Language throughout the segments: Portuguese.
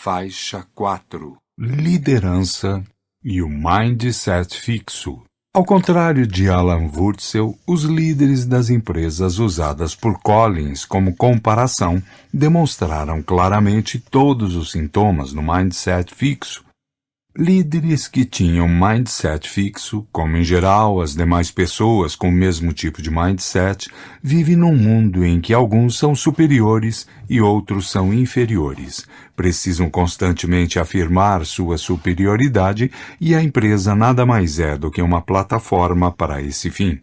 Faixa 4. Liderança e o mindset fixo. Ao contrário de Alan Wurtzel, os líderes das empresas usadas por Collins como comparação demonstraram claramente todos os sintomas no mindset fixo. Líderes que tinham mindset fixo, como em geral as demais pessoas com o mesmo tipo de mindset, vivem num mundo em que alguns são superiores e outros são inferiores. Precisam constantemente afirmar sua superioridade e a empresa nada mais é do que uma plataforma para esse fim.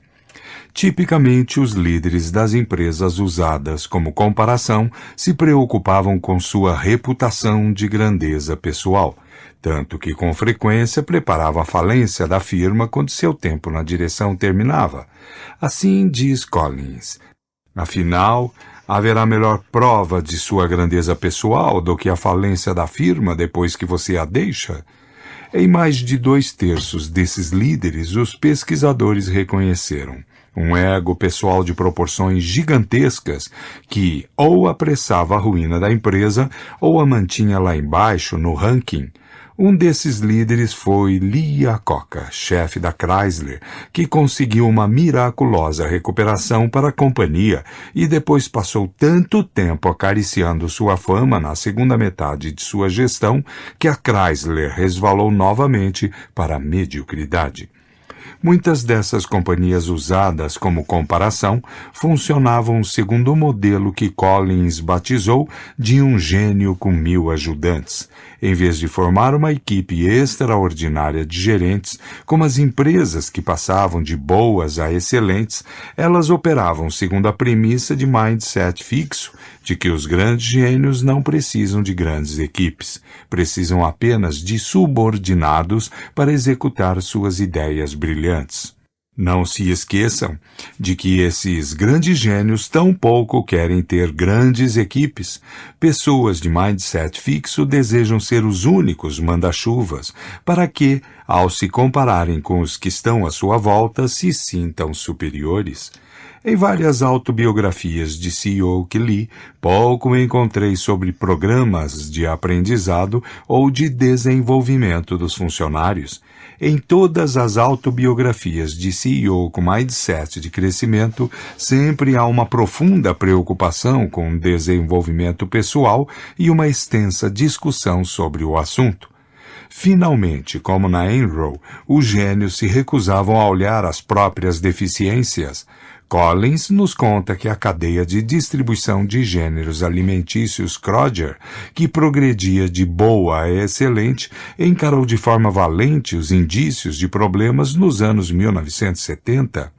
Tipicamente, os líderes das empresas usadas como comparação se preocupavam com sua reputação de grandeza pessoal, tanto que com frequência preparavam a falência da firma quando seu tempo na direção terminava. Assim diz Collins. Afinal, haverá melhor prova de sua grandeza pessoal do que a falência da firma depois que você a deixa? Em mais de 2/3 desses líderes, os pesquisadores reconheceram um ego pessoal de proporções gigantescas que ou apressava a ruína da empresa ou a mantinha lá embaixo no ranking. Um desses líderes foi Lee Iacocca, chefe da Chrysler, que conseguiu uma miraculosa recuperação para a companhia e depois passou tanto tempo acariciando sua fama na segunda metade de sua gestão que a Chrysler resvalou novamente para a mediocridade. Muitas dessas companhias usadas como comparação funcionavam segundo o modelo que Collins batizou de um gênio com 1000 ajudantes. Em vez de formar uma equipe extraordinária de gerentes, como as empresas que passavam de boas a excelentes, elas operavam segundo a premissa de mindset fixo, de que os grandes gênios não precisam de grandes equipes, precisam apenas de subordinados para executar suas ideias brilhantes. Não se esqueçam de que esses grandes gênios tampouco querem ter grandes equipes. Pessoas de mindset fixo desejam ser os únicos manda-chuvas, para que, ao se compararem com os que estão à sua volta, se sintam superiores. Em várias autobiografias de CEO que li, pouco encontrei sobre programas de aprendizado ou de desenvolvimento dos funcionários. Em todas as autobiografias de CEO com mindset de crescimento, sempre há uma profunda preocupação com o desenvolvimento pessoal e uma extensa discussão sobre o assunto. Finalmente, como na Enron, os gênios se recusavam a olhar as próprias deficiências. Collins nos conta que a cadeia de distribuição de gêneros alimentícios Kroger, que progredia de boa a excelente, encarou de forma valente os indícios de problemas nos anos 1970,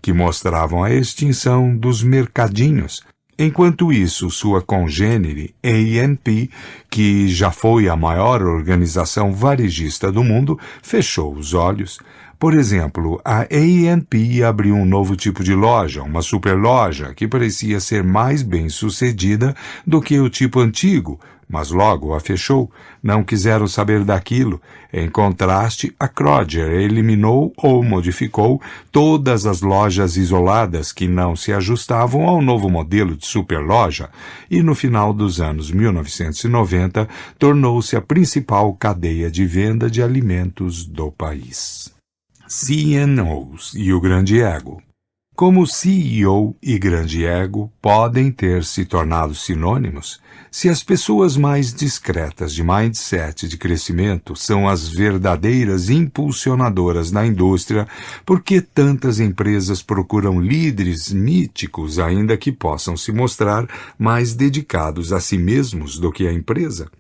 que mostravam a extinção dos mercadinhos. Enquanto isso, sua congênere, A&P, que já foi a maior organização varejista do mundo, fechou os olhos. Por exemplo, a A&P abriu um novo tipo de loja, uma superloja, que parecia ser mais bem-sucedida do que o tipo antigo, mas logo a fechou. Não quiseram saber daquilo. Em contraste, a Kroger eliminou ou modificou todas as lojas isoladas que não se ajustavam ao novo modelo de superloja e, no final dos anos 1990, tornou-se a principal cadeia de venda de alimentos do país. CNOs e o grande ego. Como CEO e grande ego podem ter se tornado sinônimos, se as pessoas mais discretas de mindset de crescimento são as verdadeiras impulsionadoras na indústria, por que tantas empresas procuram líderes míticos ainda que possam se mostrar mais dedicados a si mesmos do que a empresa?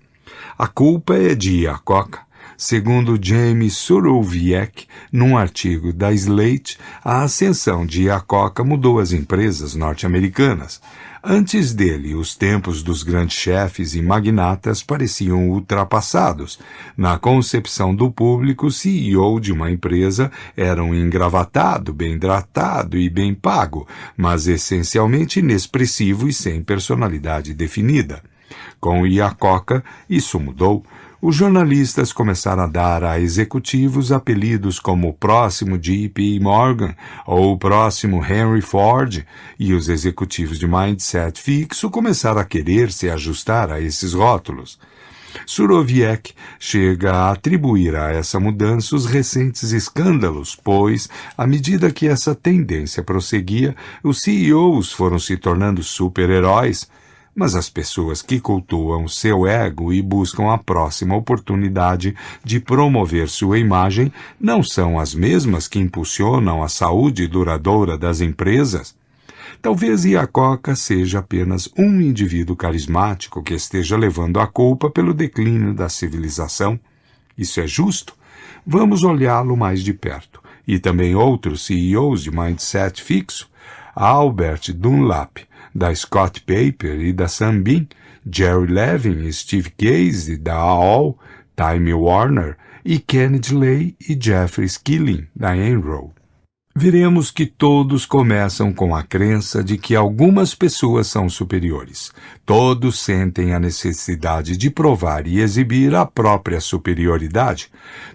A culpa é de Iacocca. Segundo James Surowiecki, num artigo da Slate, a ascensão de Iacocca mudou as empresas norte-americanas. Antes dele, os tempos dos grandes chefes e magnatas pareciam ultrapassados. Na concepção do público, o CEO de uma empresa era um engravatado, bem tratado e bem pago, mas essencialmente inexpressivo e sem personalidade definida. Com Iacocca, isso mudou. Os jornalistas começaram a dar a executivos apelidos como o próximo J.P. Morgan ou o próximo Henry Ford, e os executivos de mindset fixo começaram a querer se ajustar a esses rótulos. Surowiecki chega a atribuir a essa mudança os recentes escândalos, pois, à medida que essa tendência prosseguia, os CEOs foram se tornando super-heróis, mas as pessoas que cultuam seu ego e buscam a próxima oportunidade de promover sua imagem não são as mesmas que impulsionam a saúde duradoura das empresas. Talvez Iacocca seja apenas um indivíduo carismático que esteja levando a culpa pelo declínio da civilização. Isso é justo? Vamos olhá-lo mais de perto. E também outros CEOs de mindset fixo, Albert Dunlap, da Scott Paper e da Sunbeam, Jerry Levin e Steve Case, da AOL, Time Warner, e Kenneth Lay e Jeffrey Skilling, da Enron. Veremos que todos começam com a crença de que algumas pessoas são superiores. Todos sentem a necessidade de provar e exibir a própria superioridade.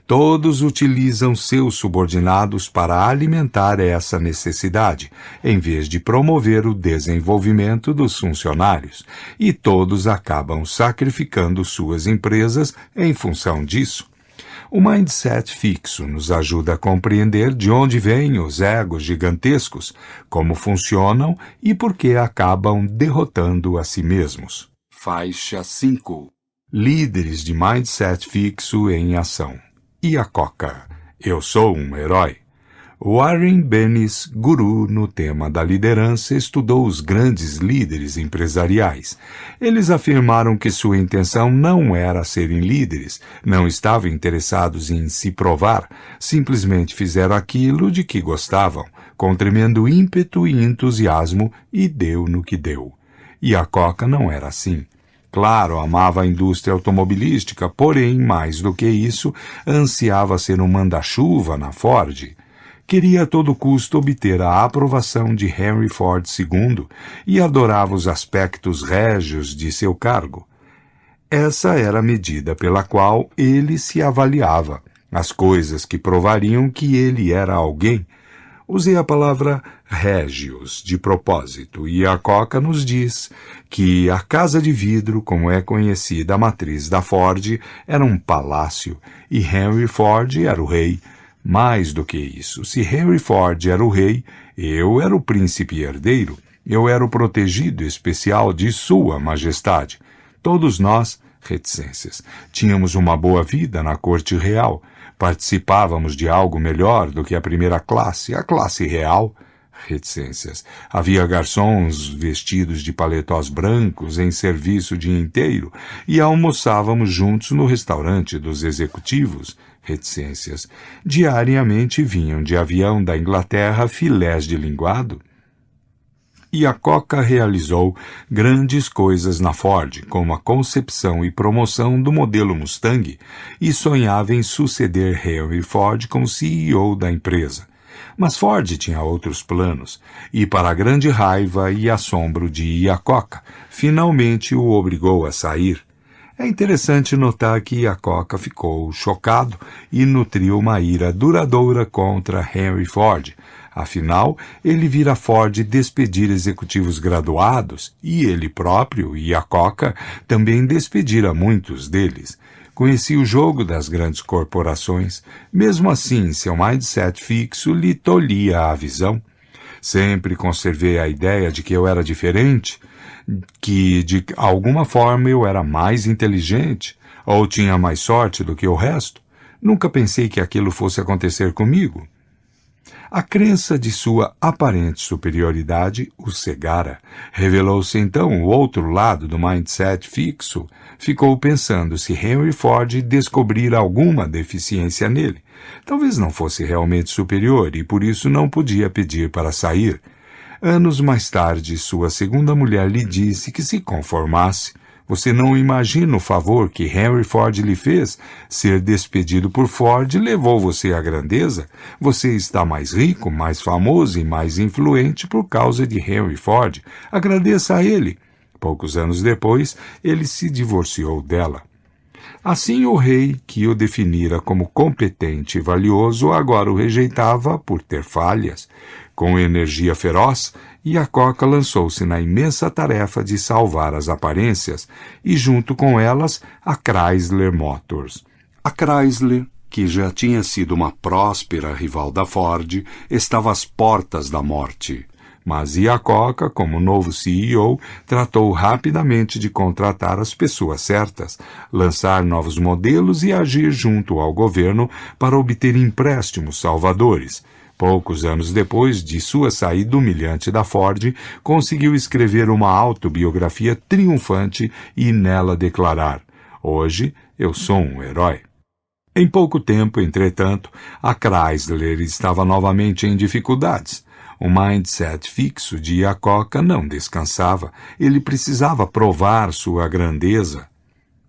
Todos utilizam seus subordinados para alimentar essa necessidade, em vez de promover o desenvolvimento dos funcionários. E todos acabam sacrificando suas empresas em função disso. O mindset fixo nos ajuda a compreender de onde vêm os egos gigantescos, como funcionam e por que acabam derrotando a si mesmos. Faixa 5. Líderes de mindset fixo em ação. Iacocca. Eu sou um herói. Warren Bennis, guru no tema da liderança, estudou os grandes líderes empresariais. Eles afirmaram que sua intenção não era serem líderes, não estavam interessados em se provar, simplesmente fizeram aquilo de que gostavam, com tremendo ímpeto e entusiasmo, e deu no que deu. Iacocca não era assim. Claro, amava a indústria automobilística, porém, mais do que isso, ansiava ser um manda-chuva na Ford. Queria a todo custo obter a aprovação de Henry Ford II e adorava os aspectos régios de seu cargo. Essa era a medida pela qual ele se avaliava, as coisas que provariam que ele era alguém. Usei a palavra régios de propósito, e Iacocca nos diz que a Casa de Vidro, como é conhecida a matriz da Ford, era um palácio, e Henry Ford era o rei. Mais do que isso, se Henry Ford era o rei, eu era o príncipe herdeiro, eu era o protegido especial de Sua Majestade. Todos nós, reticências, tínhamos uma boa vida na corte real, participávamos de algo melhor do que a primeira classe, a classe real. Reticências. Havia garçons vestidos de paletós brancos em serviço o dia inteiro e almoçávamos juntos no restaurante dos executivos. Reticências. Diariamente vinham de avião da Inglaterra filés de linguado. Iacocca realizou grandes coisas na Ford, como a concepção e promoção do modelo Mustang, e sonhava em suceder Henry Ford como CEO da empresa. Mas Ford tinha outros planos, e para a grande raiva e assombro de Iacocca, finalmente o obrigou a sair. É interessante notar que Iacocca ficou chocado e nutriu uma ira duradoura contra Henry Ford. Afinal, ele vira Ford despedir executivos graduados e ele próprio, Iacocca, também despedira muitos deles. Conhecia o jogo das grandes corporações. Mesmo assim, seu mindset fixo lhe tolhia a visão. Sempre conservei a ideia de que eu era diferente, que de alguma forma eu era mais inteligente ou tinha mais sorte do que o resto. Nunca pensei que aquilo fosse acontecer comigo. A crença de sua aparente superioridade o cegara. Revelou-se então o outro lado do mindset fixo. Ficou pensando se Henry Ford descobrira alguma deficiência nele. Talvez não fosse realmente superior e por isso não podia pedir para sair. Anos mais tarde, sua segunda mulher lhe disse que se conformasse. Você não imagina o favor que Henry Ford lhe fez? Ser despedido por Ford levou você à grandeza. Você está mais rico, mais famoso e mais influente por causa de Henry Ford. Agradeça a ele. Poucos anos depois, ele se divorciou dela. Assim, o rei, que o definira como competente e valioso, agora o rejeitava por ter falhas. Com energia feroz, e a Coca lançou-se na imensa tarefa de salvar as aparências e, junto com elas, a Chrysler Motors. A Chrysler, que já tinha sido uma próspera rival da Ford, estava às portas da morte. Mas Iacocca, como novo CEO, tratou rapidamente de contratar as pessoas certas, lançar novos modelos e agir junto ao governo para obter empréstimos salvadores. Poucos anos depois de sua saída humilhante da Ford, conseguiu escrever uma autobiografia triunfante e nela declarar: "Hoje eu sou um herói." Em pouco tempo, entretanto, a Chrysler estava novamente em dificuldades. O mindset fixo de Iacocca não descansava. Ele precisava provar sua grandeza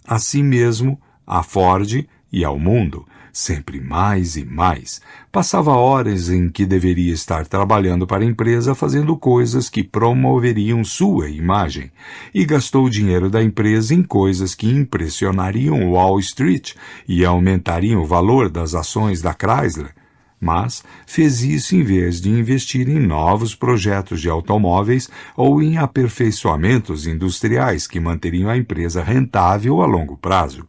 a si mesmo, à Ford e ao mundo, sempre mais e mais. Passava horas em que deveria estar trabalhando para a empresa fazendo coisas que promoveriam sua imagem, e gastou o dinheiro da empresa em coisas que impressionariam Wall Street e aumentariam o valor das ações da Chrysler. Mas fez isso em vez de investir em novos projetos de automóveis ou em aperfeiçoamentos industriais que manteriam a empresa rentável a longo prazo.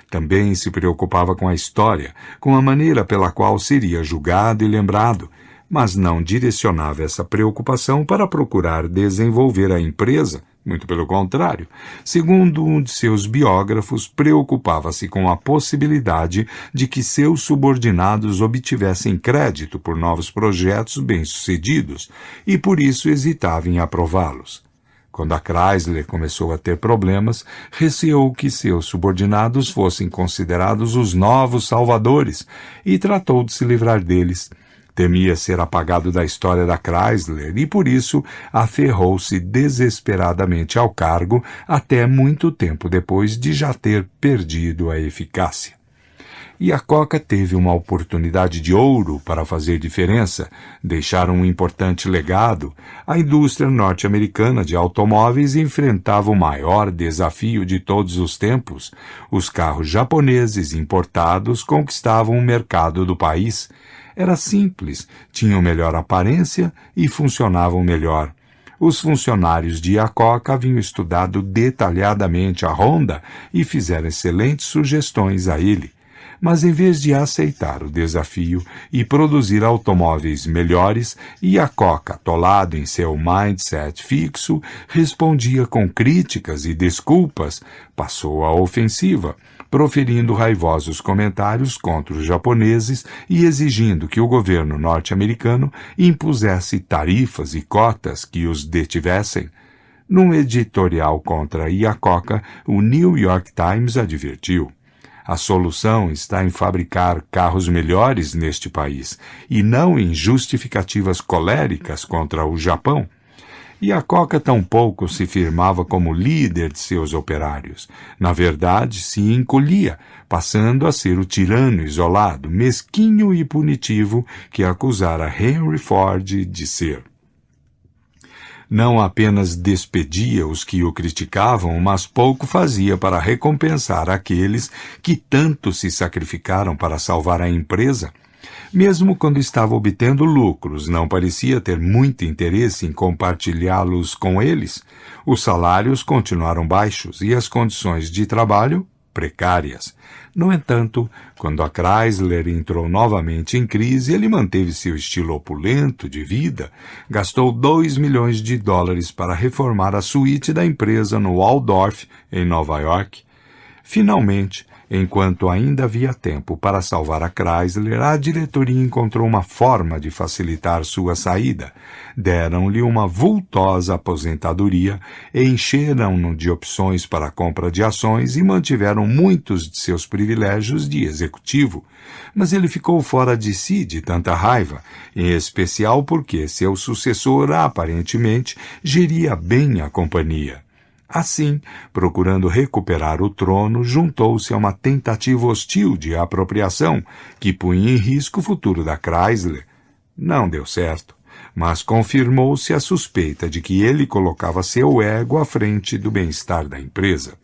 Também se preocupava com a história, com a maneira pela qual seria julgado e lembrado, mas não direcionava essa preocupação para procurar desenvolver a empresa. Muito pelo contrário, segundo um de seus biógrafos, preocupava-se com a possibilidade de que seus subordinados obtivessem crédito por novos projetos bem-sucedidos e por isso hesitava em aprová-los. Quando a Chrysler começou a ter problemas, receou que seus subordinados fossem considerados os novos salvadores e tratou de se livrar deles. Temia ser apagado da história da Chrysler e, por isso, aferrou-se desesperadamente ao cargo até muito tempo depois de já ter perdido a eficácia. Iacocca teve uma oportunidade de ouro para fazer diferença, deixar um importante legado. A indústria norte-americana de automóveis enfrentava o maior desafio de todos os tempos. Os carros japoneses importados conquistavam o mercado do país. Era simples, tinham melhor aparência e funcionavam melhor. Os funcionários de Iacocca haviam estudado detalhadamente a Honda e fizeram excelentes sugestões a ele. Mas em vez de aceitar o desafio e produzir automóveis melhores, Iacocca, atolado em seu mindset fixo, respondia com críticas e desculpas, passou à ofensiva, proferindo raivosos comentários contra os japoneses e exigindo que o governo norte-americano impusesse tarifas e cotas que os detivessem. Num editorial contra Iacocca, o New York Times advertiu: "A solução está em fabricar carros melhores neste país e não em justificativas coléricas contra o Japão." Iacocca tampouco se firmava como líder de seus operários. Na verdade, se encolhia, passando a ser o tirano isolado, mesquinho e punitivo que acusara Henry Ford de ser. Não apenas despedia os que o criticavam, mas pouco fazia para recompensar aqueles que tanto se sacrificaram para salvar a empresa. Mesmo quando estava obtendo lucros, não parecia ter muito interesse em compartilhá-los com eles. Os salários continuaram baixos e as condições de trabalho precárias. No entanto, quando a Chrysler entrou novamente em crise, ele manteve seu estilo opulento de vida, gastou $2 milhões para reformar a suíte da empresa no Waldorf, em Nova York. Finalmente, enquanto ainda havia tempo para salvar a Chrysler, a diretoria encontrou uma forma de facilitar sua saída. Deram-lhe uma vultosa aposentadoria, encheram-no de opções para a compra de ações e mantiveram muitos de seus privilégios de executivo. Mas ele ficou fora de si de tanta raiva, em especial porque seu sucessor, aparentemente, geria bem a companhia. Assim, procurando recuperar o trono, juntou-se a uma tentativa hostil de apropriação que punha em risco o futuro da Chrysler. Não deu certo, mas confirmou-se a suspeita de que ele colocava seu ego à frente do bem-estar da empresa.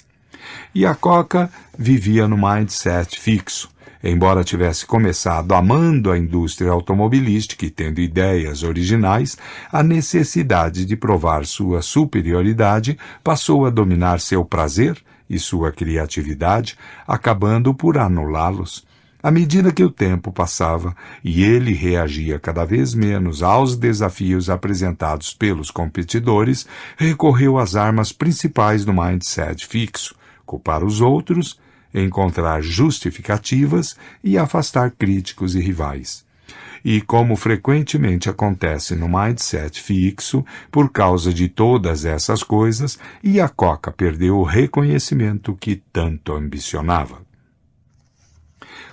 Iacocca vivia no mindset fixo. Embora tivesse começado amando a indústria automobilística e tendo ideias originais, a necessidade de provar sua superioridade passou a dominar seu prazer e sua criatividade, acabando por anulá-los. À medida que o tempo passava e ele reagia cada vez menos aos desafios apresentados pelos competidores, recorreu às armas principais do mindset fixo: culpar os outros, encontrar justificativas e afastar críticos e rivais. E, como frequentemente acontece no mindset fixo, por causa de todas essas coisas, Iacocca perdeu o reconhecimento que tanto ambicionava.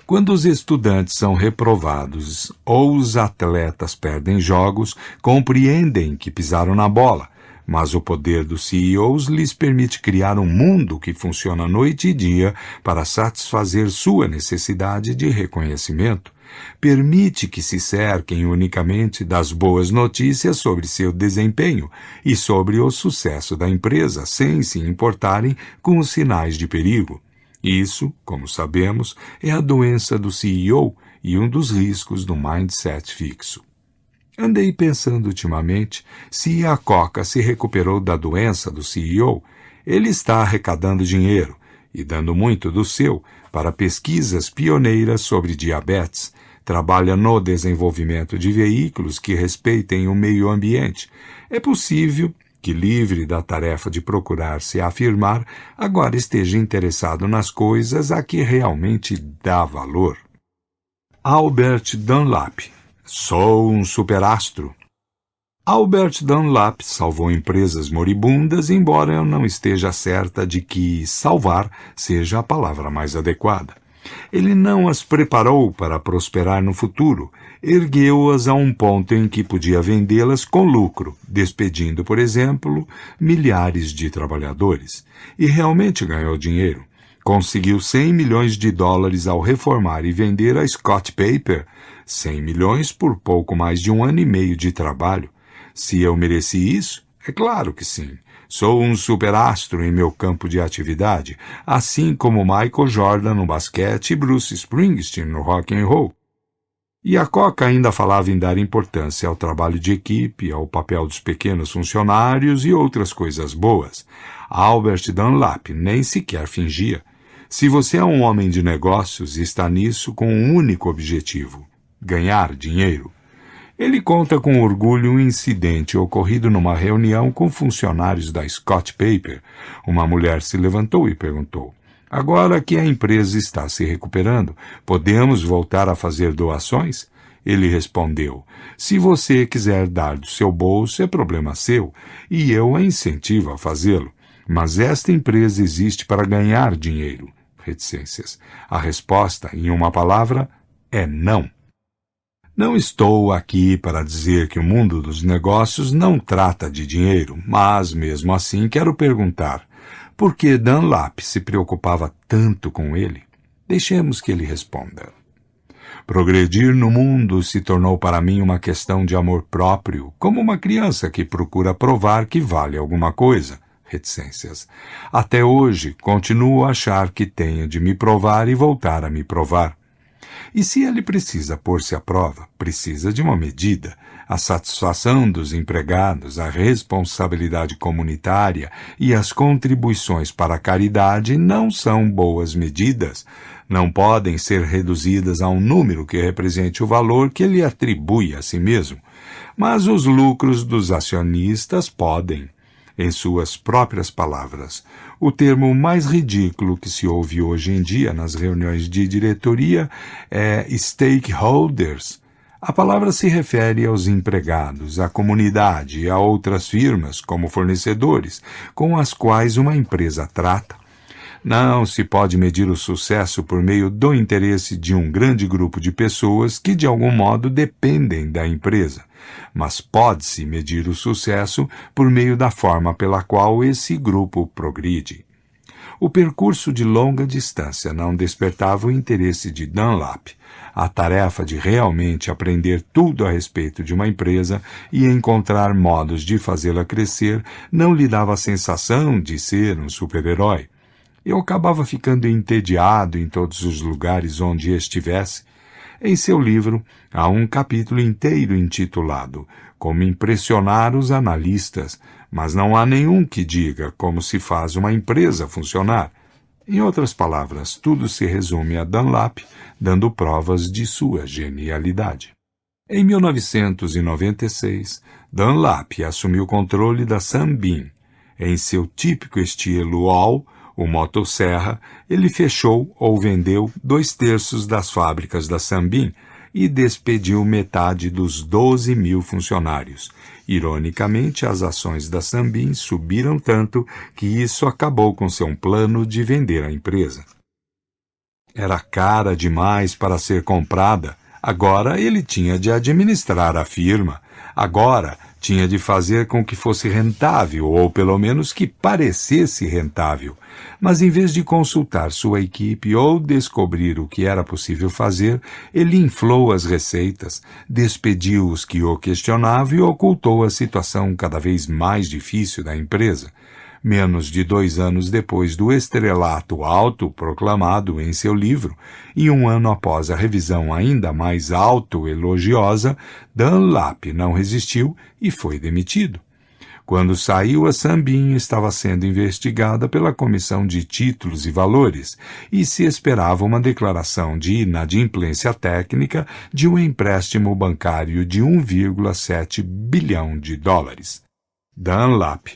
Quando os estudantes são reprovados ou os atletas perdem jogos, compreendem que pisaram na bola, mas o poder dos CEOs lhes permite criar um mundo que funciona noite e dia para satisfazer sua necessidade de reconhecimento. Permite que se cerquem unicamente das boas notícias sobre seu desempenho e sobre o sucesso da empresa, sem se importarem com os sinais de perigo. Isso, como sabemos, é a doença do CEO e um dos riscos do mindset fixo. Andei pensando ultimamente se Iacocca se recuperou da doença do CEO. Ele está arrecadando dinheiro e dando muito do seu para pesquisas pioneiras sobre diabetes. Trabalha no desenvolvimento de veículos que respeitem o meio ambiente. É possível que, livre da tarefa de procurar se afirmar, agora esteja interessado nas coisas a que realmente dá valor. Albert Dunlap. Sou um superastro. Albert Dunlap salvou empresas moribundas, embora eu não esteja certa de que salvar seja a palavra mais adequada. Ele não as preparou para prosperar no futuro, ergueu-as a um ponto em que podia vendê-las com lucro, despedindo, por exemplo, milhares de trabalhadores. E realmente ganhou dinheiro. Conseguiu $100 milhões ao reformar e vender a Scott Paper, 100 milhões por pouco mais de 1 ano e meio de trabalho. Se eu mereci isso? É claro que sim. Sou um superastro em meu campo de atividade, assim como Michael Jordan no basquete e Bruce Springsteen no rock and roll. Iacocca ainda falava em dar importância ao trabalho de equipe, ao papel dos pequenos funcionários e outras coisas boas. Albert Dunlap nem sequer fingia. Se você é um homem de negócios, está nisso com um único objetivo: ganhar dinheiro. Ele conta com orgulho um incidente ocorrido numa reunião com funcionários da Scott Paper. Uma mulher se levantou e perguntou: agora que a empresa está se recuperando, podemos voltar a fazer doações? Ele respondeu: se você quiser dar do seu bolso, é problema seu, e eu a incentivo a fazê-lo. Mas esta empresa existe para ganhar dinheiro. Reticências. A resposta, em uma palavra, é não. Não estou aqui para dizer que o mundo dos negócios não trata de dinheiro, mas, mesmo assim, quero perguntar: por que Dunlap se preocupava tanto com ele? Deixemos que ele responda. Progredir no mundo se tornou para mim uma questão de amor próprio, como uma criança que procura provar que vale alguma coisa. Reticências. Até hoje, continuo a achar que tenho de me provar e voltar a me provar. E se ele precisa pôr-se à prova, precisa de uma medida. A satisfação dos empregados, a responsabilidade comunitária e as contribuições para a caridade não são boas medidas. Não podem ser reduzidas a um número que represente o valor que ele atribui a si mesmo. Mas os lucros dos acionistas podem. Em suas próprias palavras, o termo mais ridículo que se ouve hoje em dia nas reuniões de diretoria é stakeholders. A palavra se refere aos empregados, à comunidade e a outras firmas, como fornecedores, com as quais uma empresa trata. Não se pode medir o sucesso por meio do interesse de um grande grupo de pessoas que, de algum modo, dependem da empresa. Mas pode-se medir o sucesso por meio da forma pela qual esse grupo progride. O percurso de longa distância não despertava o interesse de Dunlap. A tarefa de realmente aprender tudo a respeito de uma empresa e encontrar modos de fazê-la crescer não lhe dava a sensação de ser um super-herói. Eu acabava ficando entediado em todos os lugares onde estivesse. Em seu livro, há um capítulo inteiro intitulado Como Impressionar os Analistas, mas não há nenhum que diga como se faz uma empresa funcionar. Em outras palavras, tudo se resume a Dunlap, dando provas de sua genialidade. Em 1996, Dunlap assumiu o controle da Sunbeam. Em seu típico estilo all, o motosserra, ele fechou ou vendeu 2/3 das fábricas da Sunbeam e despediu metade dos 12.000 funcionários. Ironicamente, as ações da Sunbeam subiram tanto que isso acabou com seu plano de vender a empresa. Era cara demais para ser comprada. Agora ele tinha de administrar a firma. Agora tinha de fazer com que fosse rentável, ou pelo menos que parecesse rentável. Mas em vez de consultar sua equipe ou descobrir o que era possível fazer, ele inflou as receitas, despediu os que o questionavam e ocultou a situação cada vez mais difícil da empresa. Menos de 2 anos depois do estrelato autoproclamado em seu livro, e 1 ano após a revisão ainda mais autoelogiosa, Dunlap não resistiu e foi demitido. Quando saiu, a Sunbeam estava sendo investigada pela Comissão de Títulos e Valores e se esperava uma declaração de inadimplência técnica de um empréstimo bancário de $1,7 bilhão. Dunlap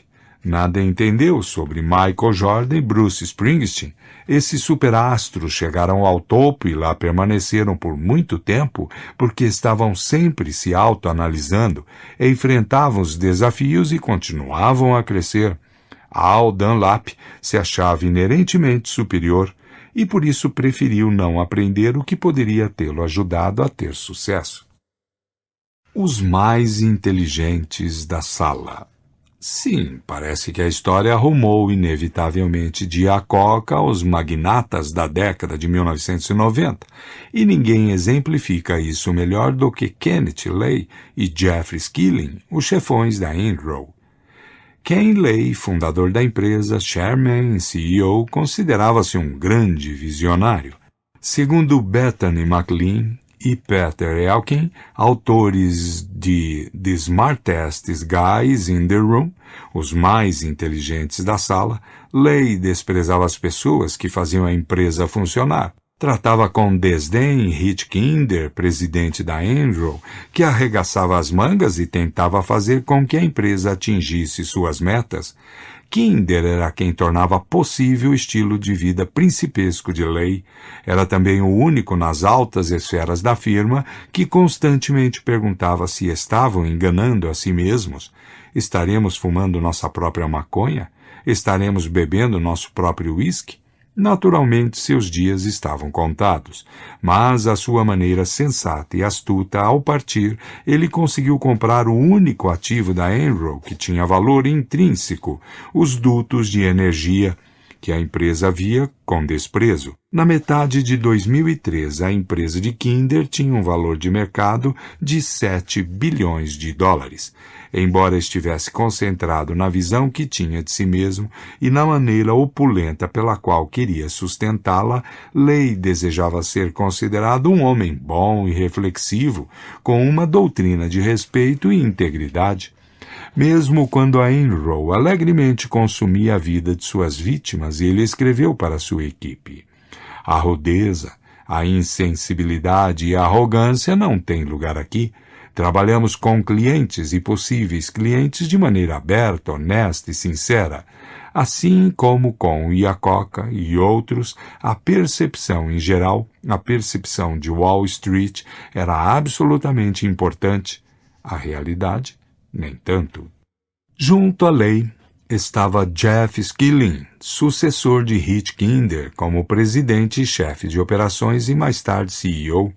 nada entendeu sobre Michael Jordan e Bruce Springsteen. Esses superastros chegaram ao topo e lá permaneceram por muito tempo porque estavam sempre se autoanalisando, enfrentavam os desafios e continuavam a crescer. Al Dunlap se achava inerentemente superior e por isso preferiu não aprender o que poderia tê-lo ajudado a ter sucesso. Os mais inteligentes da sala. Sim, parece que a história arrumou inevitavelmente de Iacocca aos magnatas da década de 1990, e ninguém exemplifica isso melhor do que Kenneth Lay e Jeffrey Skilling, os chefões da Enron. Ken Lay, fundador da empresa, chairman e CEO, considerava-se um grande visionário. Segundo Bethany McLean e Peter Elkin, autores de The Smartest Guys in the Room, os mais inteligentes da sala, Lay desprezava as pessoas que faziam a empresa funcionar. Tratava com desdém Hit Kinder, presidente da Enron, que arregaçava as mangas e tentava fazer com que a empresa atingisse suas metas. Kinder era quem tornava possível o estilo de vida principesco de Lay. Era também o único nas altas esferas da firma que constantemente perguntava se estavam enganando a si mesmos. Estaremos fumando nossa própria maconha? Estaremos bebendo nosso próprio uísque? Naturalmente, seus dias estavam contados, mas à sua maneira sensata e astuta, ao partir, ele conseguiu comprar o único ativo da Enron que tinha valor intrínseco, os dutos de energia, que a empresa via com desprezo. Na metade de 2003, a empresa de Kinder tinha um valor de mercado de $7 bilhões. Embora estivesse concentrado na visão que tinha de si mesmo e na maneira opulenta pela qual queria sustentá-la, Lay desejava ser considerado um homem bom e reflexivo, com uma doutrina de respeito e integridade. Mesmo quando a Enron alegremente consumia a vida de suas vítimas, ele escreveu para sua equipe: "A rudeza, a insensibilidade e a arrogância não têm lugar aqui. Trabalhamos com clientes e possíveis clientes de maneira aberta, honesta e sincera. Assim como com Iacocca e outros, a percepção em geral, a percepção de Wall Street, era absolutamente importante. A realidade, nem tanto." Junto a Lay estava Jeff Skilling, sucessor de Hit Kinder como presidente e chefe de operações e mais tarde CEO.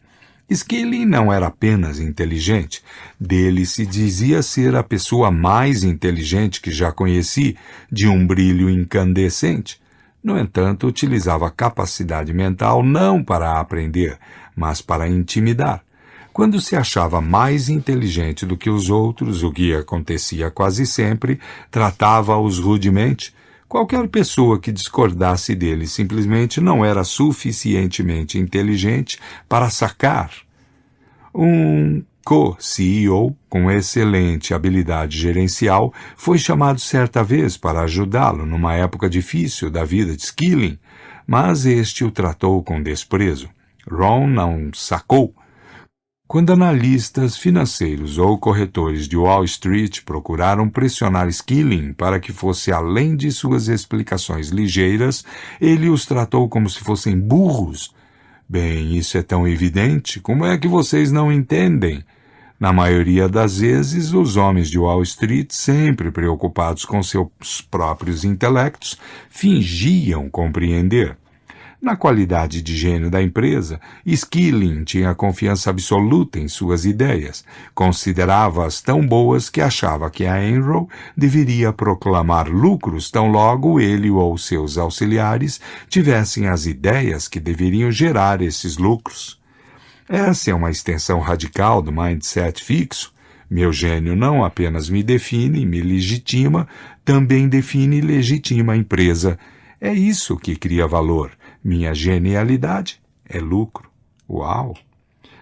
Skilling não era apenas inteligente, dele se dizia ser a pessoa mais inteligente que já conheci, de um brilho incandescente. No entanto, utilizava a capacidade mental não para aprender, mas para intimidar. Quando se achava mais inteligente do que os outros, o que acontecia quase sempre, tratava-os rudemente. Qualquer pessoa que discordasse dele simplesmente não era suficientemente inteligente para sacar. Um co-CEO com excelente habilidade gerencial foi chamado certa vez para ajudá-lo numa época difícil da vida de Skilling, mas este o tratou com desprezo. Ron não sacou. Quando analistas financeiros ou corretores de Wall Street procuraram pressionar Skilling para que fosse além de suas explicações ligeiras, ele os tratou como se fossem burros. Bem, isso é tão evidente, como é que vocês não entendem? Na maioria das vezes, os homens de Wall Street, sempre preocupados com seus próprios intelectos, fingiam compreender. Na qualidade de gênio da empresa, Skilling tinha confiança absoluta em suas ideias. Considerava-as tão boas que achava que a Enron deveria proclamar lucros tão logo ele ou seus auxiliares tivessem as ideias que deveriam gerar esses lucros. Essa é uma extensão radical do mindset fixo. Meu gênio não apenas me define e me legitima, também define e legitima a empresa. É isso que cria valor. Minha genialidade é lucro. Uau!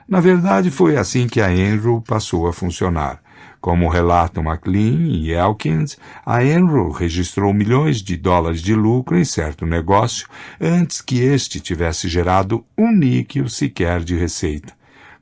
Na verdade, foi assim que a Enron passou a funcionar. Como relatam McLean e Elkins, a Enron registrou milhões de dólares de lucro em certo negócio antes que este tivesse gerado um níquel sequer de receita.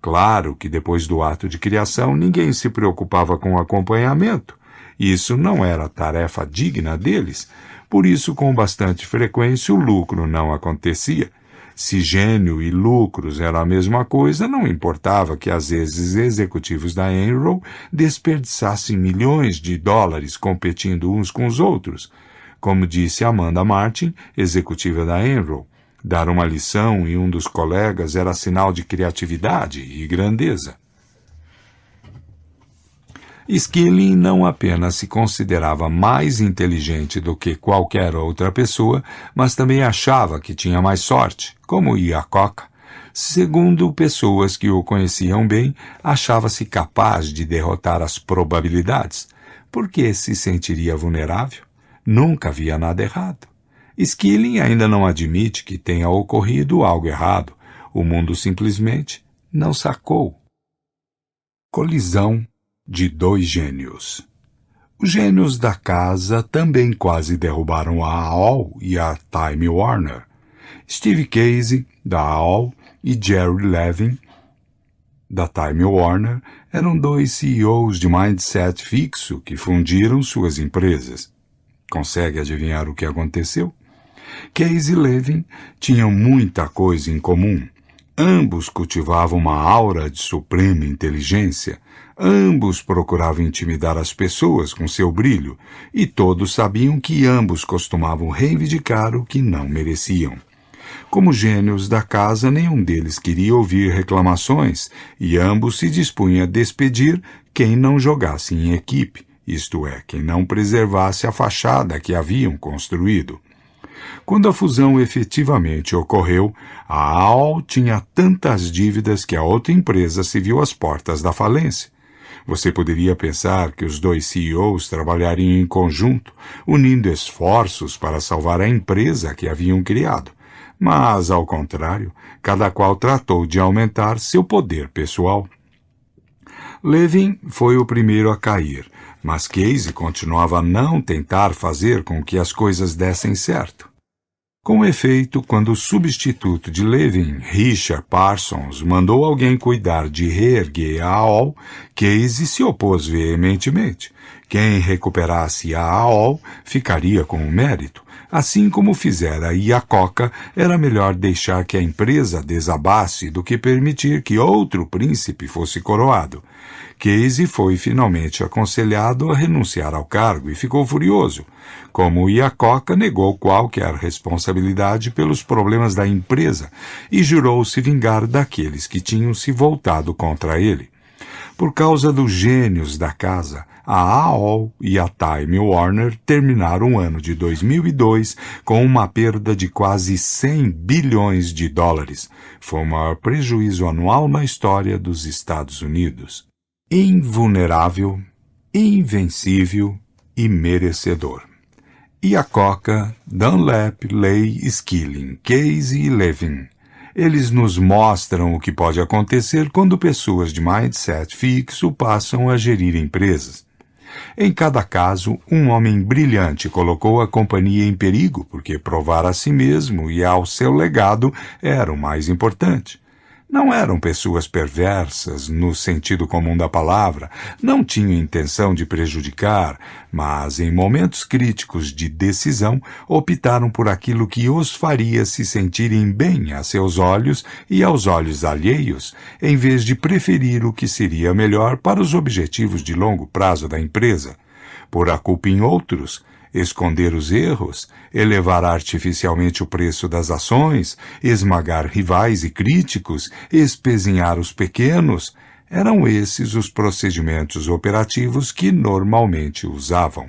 Claro que depois do ato de criação ninguém se preocupava com o acompanhamento. Isso não era tarefa digna deles. Por isso, com bastante frequência, o lucro não acontecia. Se gênio e lucros eram a mesma coisa, não importava que às vezes executivos da Enron desperdiçassem milhões de dólares competindo uns com os outros. Como disse Amanda Martin, executiva da Enron, dar uma lição em um dos colegas era sinal de criatividade e grandeza. Skilling não apenas se considerava mais inteligente do que qualquer outra pessoa, mas também achava que tinha mais sorte, como Iacocca. Segundo pessoas que o conheciam bem, achava-se capaz de derrotar as probabilidades. Por que se sentiria vulnerável? Nunca havia nada errado. Skilling ainda não admite que tenha ocorrido algo errado. O mundo simplesmente não sacou. Colisão de dois gênios. Os gênios da casa também quase derrubaram a AOL e a Time Warner. Steve Casey, da AOL, e Jerry Levin, da Time Warner, eram dois CEOs de mindset fixo que fundiram suas empresas. Consegue adivinhar o que aconteceu? Casey e Levin tinham muita coisa em comum. Ambos cultivavam uma aura de suprema inteligência. Ambos procuravam intimidar as pessoas com seu brilho, e todos sabiam que ambos costumavam reivindicar o que não mereciam. Como gênios da casa, nenhum deles queria ouvir reclamações, e ambos se dispunham a despedir quem não jogasse em equipe, isto é, quem não preservasse a fachada que haviam construído. Quando a fusão efetivamente ocorreu, a AOL tinha tantas dívidas que a outra empresa se viu às portas da falência. Você poderia pensar que os dois CEOs trabalhariam em conjunto, unindo esforços para salvar a empresa que haviam criado. Mas, ao contrário, cada qual tratou de aumentar seu poder pessoal. Levin foi o primeiro a cair, mas Casey continuava a não tentar fazer com que as coisas dessem certo. Com efeito, quando o substituto de Levin, Richard Parsons, mandou alguém cuidar de reerguer a AOL, Casey se opôs veementemente. Quem recuperasse a AOL ficaria com o mérito. Assim como fizera Iacocca, era melhor deixar que a empresa desabasse do que permitir que outro príncipe fosse coroado. Casey foi finalmente aconselhado a renunciar ao cargo e ficou furioso. Como Iacocca negou qualquer responsabilidade pelos problemas da empresa e jurou se vingar daqueles que tinham se voltado contra ele. Por causa dos gênios da casa, a AOL e a Time Warner terminaram o ano de 2002 com uma perda de quase 100 bilhões de dólares. Foi o maior prejuízo anual na história dos Estados Unidos. Invulnerável, invencível e merecedor. E a Coca, Dunlap, Lay, Skilling, Casey e Levin. Eles nos mostram o que pode acontecer quando pessoas de mindset fixo passam a gerir empresas. Em cada caso, um homem brilhante colocou a companhia em perigo porque provar a si mesmo e ao seu legado era o mais importante. Não eram pessoas perversas, no sentido comum da palavra, não tinham intenção de prejudicar, mas em momentos críticos de decisão optaram por aquilo que os faria se sentirem bem a seus olhos e aos olhos alheios, em vez de preferir o que seria melhor para os objetivos de longo prazo da empresa. Pôr a culpa em outros, esconder os erros, elevar artificialmente o preço das ações, esmagar rivais e críticos, espezinhar os pequenos, eram esses os procedimentos operativos que normalmente usavam.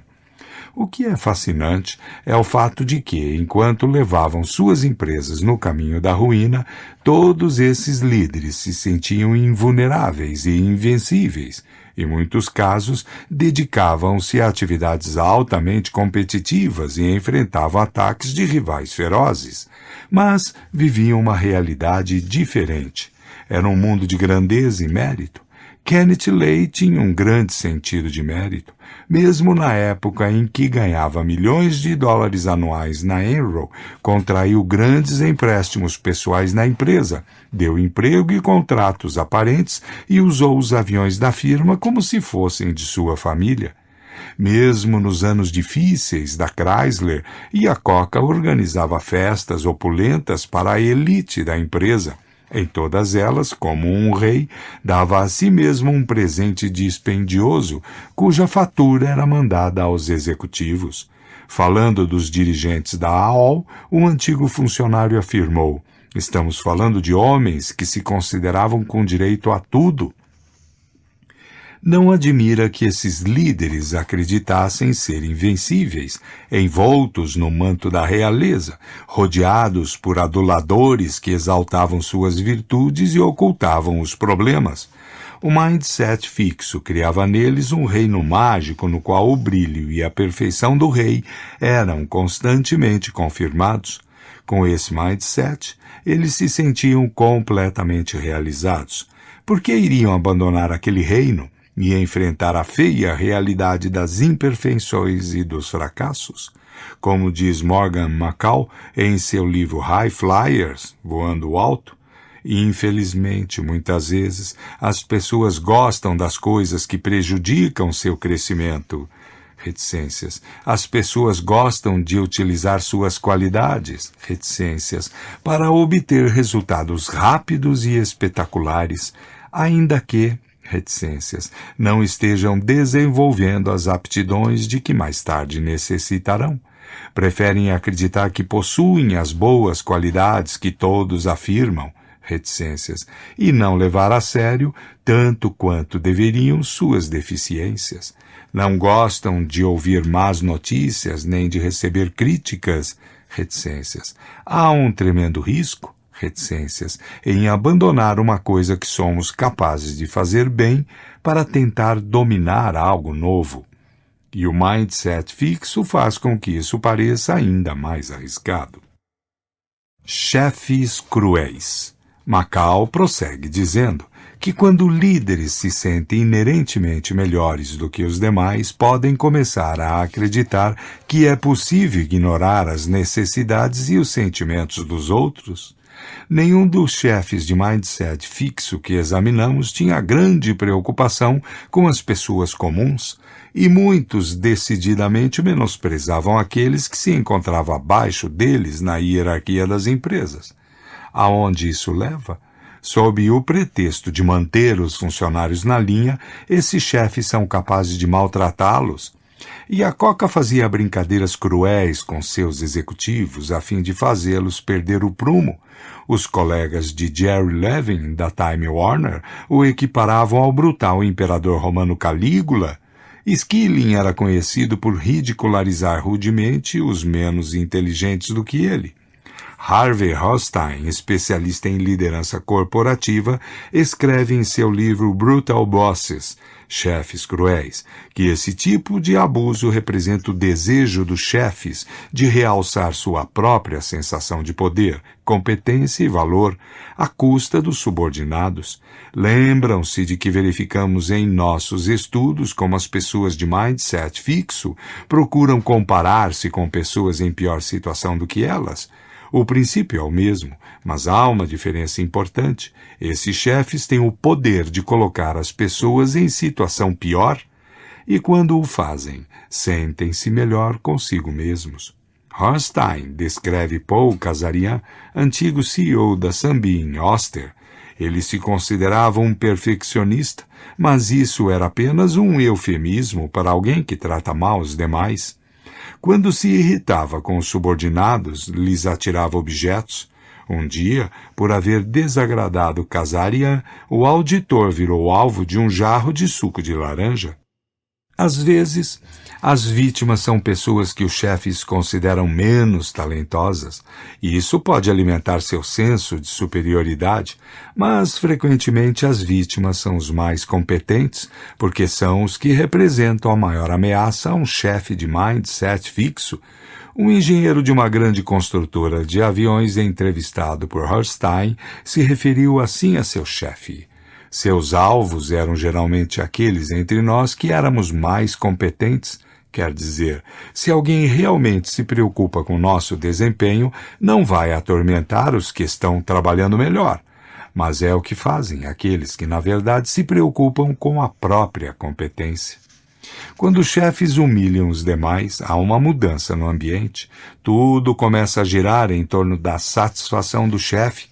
O que é fascinante é o fato de que, enquanto levavam suas empresas no caminho da ruína, todos esses líderes se sentiam invulneráveis e invencíveis. Em muitos casos, dedicavam-se a atividades altamente competitivas e enfrentavam ataques de rivais ferozes. Mas viviam uma realidade diferente. Era um mundo de grandeza e mérito. Kenneth Lay tinha um grande sentido de mérito, mesmo na época em que ganhava milhões de dólares anuais na Enron, contraiu grandes empréstimos pessoais na empresa, deu emprego e contratos aparentes e usou os aviões da firma como se fossem de sua família. Mesmo nos anos difíceis da Chrysler, Iacocca organizava festas opulentas para a elite da empresa. Em todas elas, como um rei, dava a si mesmo um presente dispendioso, cuja fatura era mandada aos executivos. Falando dos dirigentes da AOL, um antigo funcionário afirmou: "Estamos falando de homens que se consideravam com direito a tudo." Não admira que esses líderes acreditassem ser invencíveis, envoltos no manto da realeza, rodeados por aduladores que exaltavam suas virtudes e ocultavam os problemas. O mindset fixo criava neles um reino mágico no qual o brilho e a perfeição do rei eram constantemente confirmados. Com esse mindset, eles se sentiam completamente realizados. Por que iriam abandonar aquele reino e enfrentar a feia realidade das imperfeições e dos fracassos? Como diz Morgan McCall em seu livro High Flyers, Voando Alto, infelizmente, muitas vezes, as pessoas gostam das coisas que prejudicam seu crescimento. Reticências. As pessoas gostam de utilizar suas qualidades, reticências, para obter resultados rápidos e espetaculares, ainda que reticências, não estejam desenvolvendo as aptidões de que mais tarde necessitarão. Preferem acreditar que possuem as boas qualidades que todos afirmam, reticências, e não levar a sério, tanto quanto deveriam, suas deficiências. Não gostam de ouvir más notícias nem de receber críticas, reticências. Há um tremendo risco, reticências, em abandonar uma coisa que somos capazes de fazer bem para tentar dominar algo novo. E o mindset fixo faz com que isso pareça ainda mais arriscado. Chefes cruéis. McCall prossegue dizendo que quando líderes se sentem inerentemente melhores do que os demais, podem começar a acreditar que é possível ignorar as necessidades e os sentimentos dos outros. Nenhum dos chefes de mindset fixo que examinamos tinha grande preocupação com as pessoas comuns, e muitos decididamente menosprezavam aqueles que se encontravam abaixo deles na hierarquia das empresas. Aonde isso leva? Sob o pretexto de manter os funcionários na linha, esses chefes são capazes de maltratá-los. E a Coca fazia brincadeiras cruéis com seus executivos a fim de fazê-los perder o prumo. Os colegas de Jerry Levin, da Time Warner, o equiparavam ao brutal imperador romano Calígula. Skilling era conhecido por ridicularizar rudemente os menos inteligentes do que ele. Harvey Hostein, especialista em liderança corporativa, escreve em seu livro Brutal Bosses, Chefes Cruéis, que esse tipo de abuso representa o desejo dos chefes de realçar sua própria sensação de poder, competência e valor à custa dos subordinados. Lembram-se de que verificamos em nossos estudos como as pessoas de mindset fixo procuram comparar-se com pessoas em pior situação do que elas? O princípio é o mesmo, mas há uma diferença importante. Esses chefes têm o poder de colocar as pessoas em situação pior e, quando o fazem, sentem-se melhor consigo mesmos. Hostein descreve Paul Kazarian, antigo CEO da Sunbeam Oster. Ele se considerava um perfeccionista, mas isso era apenas um eufemismo para alguém que trata mal os demais. Quando se irritava com os subordinados, lhes atirava objetos. Um dia, por haver desagradado Kazarian, o auditor virou alvo de um jarro de suco de laranja. Às vezes, as vítimas são pessoas que os chefes consideram menos talentosas, e isso pode alimentar seu senso de superioridade, mas frequentemente as vítimas são os mais competentes, porque são os que representam a maior ameaça a um chefe de mindset fixo. Um engenheiro de uma grande construtora de aviões entrevistado por Hostein se referiu assim a seu chefe. Seus alvos eram geralmente aqueles entre nós que éramos mais competentes. Quer dizer, se alguém realmente se preocupa com nosso desempenho, não vai atormentar os que estão trabalhando melhor. Mas é o que fazem aqueles que, na verdade, se preocupam com a própria competência. Quando os chefes humilham os demais, há uma mudança no ambiente. Tudo começa a girar em torno da satisfação do chefe.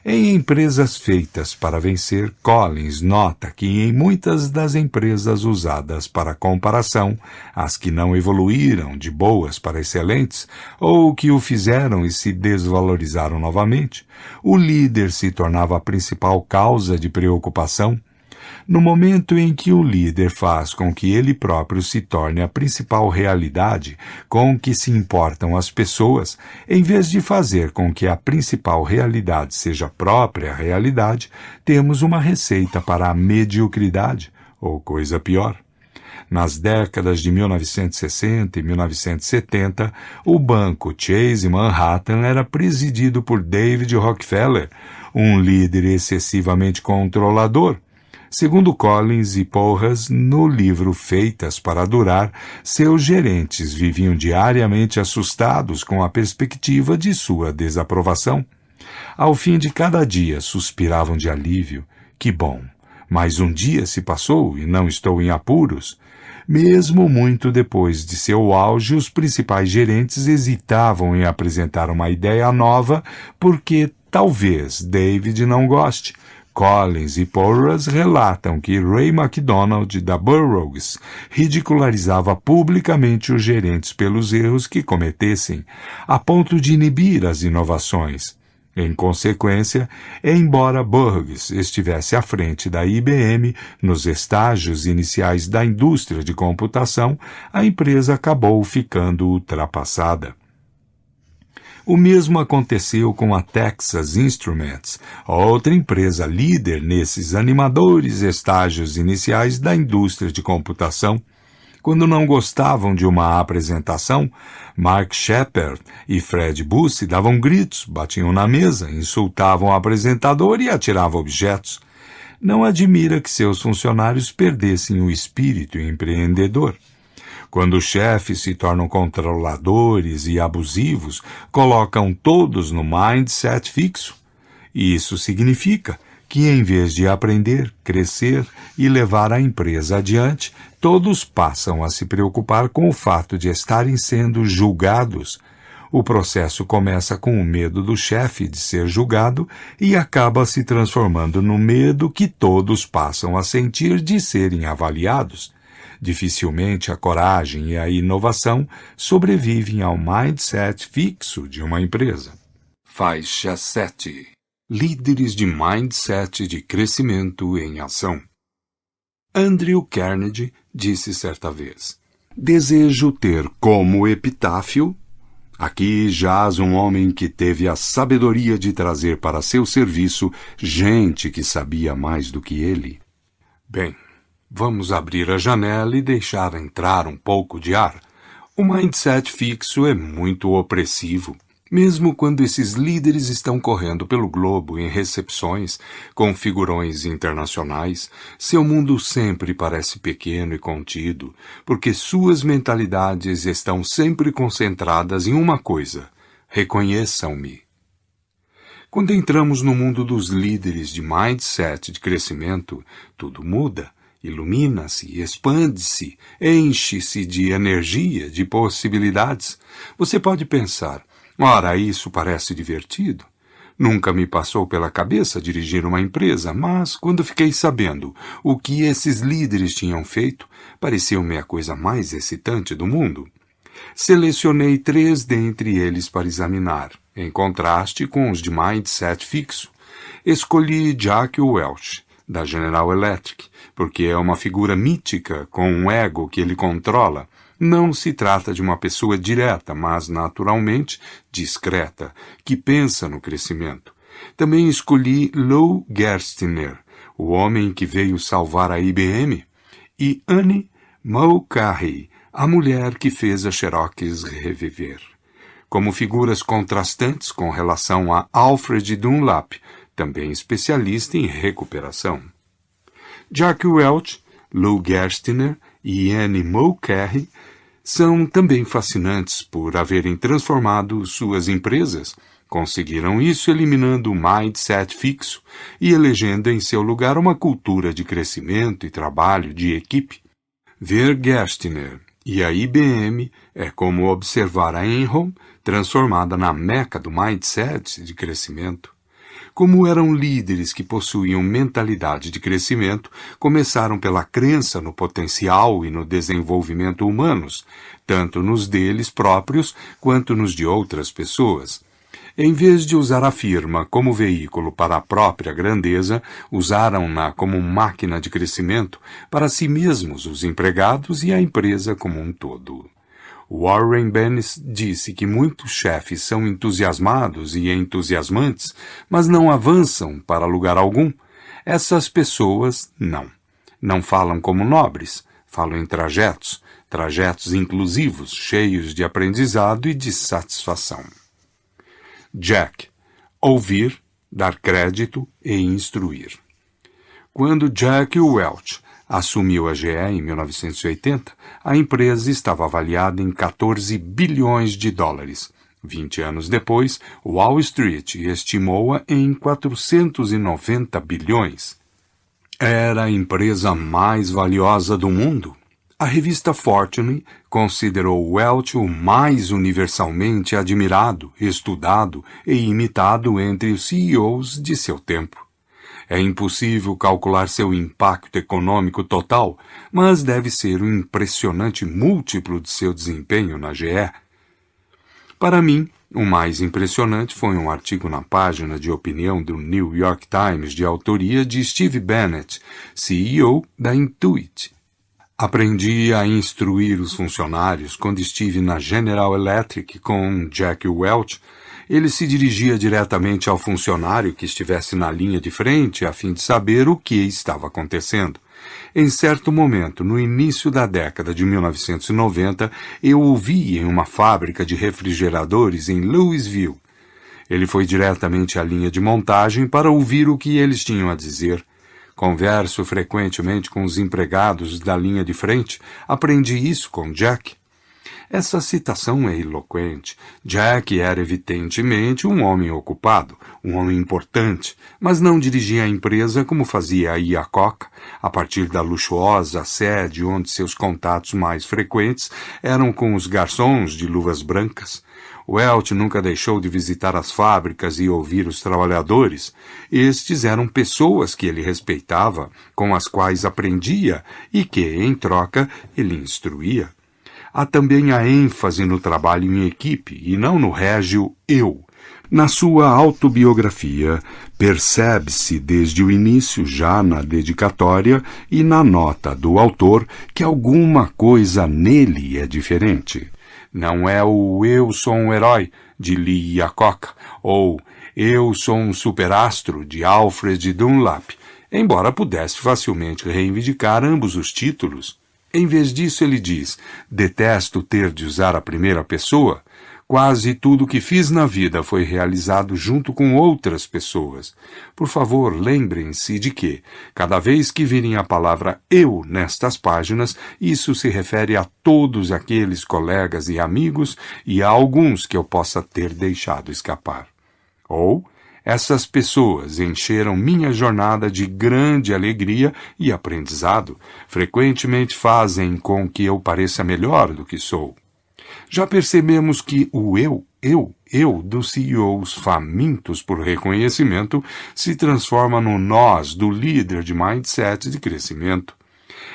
Em empresas feitas para vencer, Collins nota que em muitas das empresas usadas para comparação, as que não evoluíram de boas para excelentes, ou que o fizeram e se desvalorizaram novamente, o líder se tornava a principal causa de preocupação. No momento em que o líder faz com que ele próprio se torne a principal realidade com que se importam as pessoas, em vez de fazer com que a principal realidade seja a própria realidade, temos uma receita para a mediocridade, ou coisa pior. Nas décadas de 1960 e 1970, o banco Chase Manhattan era presidido por David Rockefeller, um líder excessivamente controlador. Segundo Collins e Porras, no livro Feitas para Durar, seus gerentes viviam diariamente assustados com a perspectiva de sua desaprovação. Ao fim de cada dia, suspiravam de alívio. Que bom! Mais um dia se passou e não estou em apuros. Mesmo muito depois de seu auge, os principais gerentes hesitavam em apresentar uma ideia nova porque talvez David não goste. Collins e Porras relatam que Ray McDonald, da Burroughs, ridicularizava publicamente os gerentes pelos erros que cometessem, a ponto de inibir as inovações. Em consequência, embora Burroughs estivesse à frente da IBM nos estágios iniciais da indústria de computação, a empresa acabou ficando ultrapassada. O mesmo aconteceu com a Texas Instruments, outra empresa líder nesses animadores estágios iniciais da indústria de computação. Quando não gostavam de uma apresentação, Mark Shepard e Fred Busse davam gritos, batiam na mesa, insultavam o apresentador e atiravam objetos. Não admira que seus funcionários perdessem o espírito empreendedor. Quando os chefes se tornam controladores e abusivos, colocam todos no mindset fixo. Isso significa que, em vez de aprender, crescer e levar a empresa adiante, todos passam a se preocupar com o fato de estarem sendo julgados. O processo começa com o medo do chefe de ser julgado e acaba se transformando no medo que todos passam a sentir de serem avaliados. Dificilmente a coragem e a inovação sobrevivem ao mindset fixo de uma empresa. Faixa 7. Líderes de mindset de crescimento em ação. Andrew Carnegie disse certa vez: "Desejo ter como epitáfio, Aqui jaz um homem que teve a sabedoria de trazer para seu serviço gente que sabia mais do que ele. Bem, vamos abrir a janela e deixar entrar um pouco de ar. O mindset fixo é muito opressivo. Mesmo quando esses líderes estão correndo pelo globo em recepções com figurões internacionais, seu mundo sempre parece pequeno e contido, porque suas mentalidades estão sempre concentradas em uma coisa: reconheçam-me. Quando entramos no mundo dos líderes de mindset de crescimento, tudo muda. Ilumina-se, expande-se, enche-se de energia, de possibilidades. Você pode pensar: ora, isso parece divertido. Nunca me passou pela cabeça dirigir uma empresa, mas quando fiquei sabendo o que esses líderes tinham feito, pareceu-me a coisa mais excitante do mundo. Selecionei 3 dentre eles para examinar, em contraste com os de mindset fixo. Escolhi Jack Welch, da General Electric, porque é uma figura mítica com um ego que ele controla. Não se trata de uma pessoa direta, mas naturalmente discreta, que pensa no crescimento. Também escolhi Lou Gerstner, o homem que veio salvar a IBM, e Annie Mulcahy, a mulher que fez a Xerox reviver. Como figuras contrastantes com relação a Alfred Dunlap, também especialista em recuperação. Jack Welch, Lou Gerstner e Annie Mulcahy são também fascinantes por haverem transformado suas empresas. Conseguiram isso eliminando o mindset fixo e elegendo em seu lugar uma cultura de crescimento e trabalho de equipe. Ver Gerstner e a IBM é como observar a Enron transformada na meca do mindset de crescimento. Como eram líderes que possuíam mentalidade de crescimento, começaram pela crença no potencial e no desenvolvimento humanos, tanto nos deles próprios quanto nos de outras pessoas. Em vez de usar a firma como veículo para a própria grandeza, usaram-na como máquina de crescimento para si mesmos, os empregados e a empresa como um todo. Warren Bennis disse que muitos chefes são entusiasmados e entusiasmantes, mas não avançam para lugar algum. Essas pessoas, não. Não falam como nobres, falam em trajetos inclusivos, cheios de aprendizado e de satisfação. Jack. Ouvir, dar crédito e instruir. Quando Jack Welch assumiu a GE em 1980, a empresa estava avaliada em 14 bilhões de dólares. 20 anos depois, Wall Street estimou-a em 490 bilhões. Era a empresa mais valiosa do mundo. A revista Fortune considerou Welch o mais universalmente admirado, estudado e imitado entre os CEOs de seu tempo. É impossível calcular seu impacto econômico total, mas deve ser um impressionante múltiplo de seu desempenho na GE. Para mim, o mais impressionante foi um artigo na página de opinião do New York Times de autoria de Steve Bennett, CEO da Intuit. Aprendi a instruir os funcionários quando estive na General Electric com Jack Welch. Ele se dirigia diretamente ao funcionário que estivesse na linha de frente a fim de saber o que estava acontecendo. Em certo momento, no início da década de 1990, eu o vi em uma fábrica de refrigeradores em Louisville. Ele foi diretamente à linha de montagem para ouvir o que eles tinham a dizer. Converso frequentemente com os empregados da linha de frente. Aprendi isso com Jack. Essa citação é eloquente. Jack era evidentemente um homem ocupado, um homem importante, mas não dirigia a empresa como fazia a Iacocca, a partir da luxuosa sede onde seus contatos mais frequentes eram com os garçons de luvas brancas. Welch nunca deixou de visitar as fábricas e ouvir os trabalhadores. Estes eram pessoas que ele respeitava, com as quais aprendia e que, em troca, ele instruía. Há também a ênfase no trabalho em equipe e não no régio eu. Na sua autobiografia, percebe-se desde o início, já na dedicatória e na nota do autor, que alguma coisa nele é diferente. Não é o "eu sou um herói" de Lee Iacocca ou "eu sou um superastro" de Alfred Dunlap, embora pudesse facilmente reivindicar ambos os títulos. Em vez disso, ele diz: detesto ter de usar a primeira pessoa. Quase tudo o que fiz na vida foi realizado junto com outras pessoas. Por favor, lembrem-se de que, cada vez que virem a palavra "eu" nestas páginas, isso se refere a todos aqueles colegas e amigos e a alguns que eu possa ter deixado escapar. Ou, essas pessoas encheram minha jornada de grande alegria e aprendizado. Frequentemente fazem com que eu pareça melhor do que sou. Já percebemos que o eu dos CEOs famintos por reconhecimento se transforma no nós do líder de mindset de crescimento.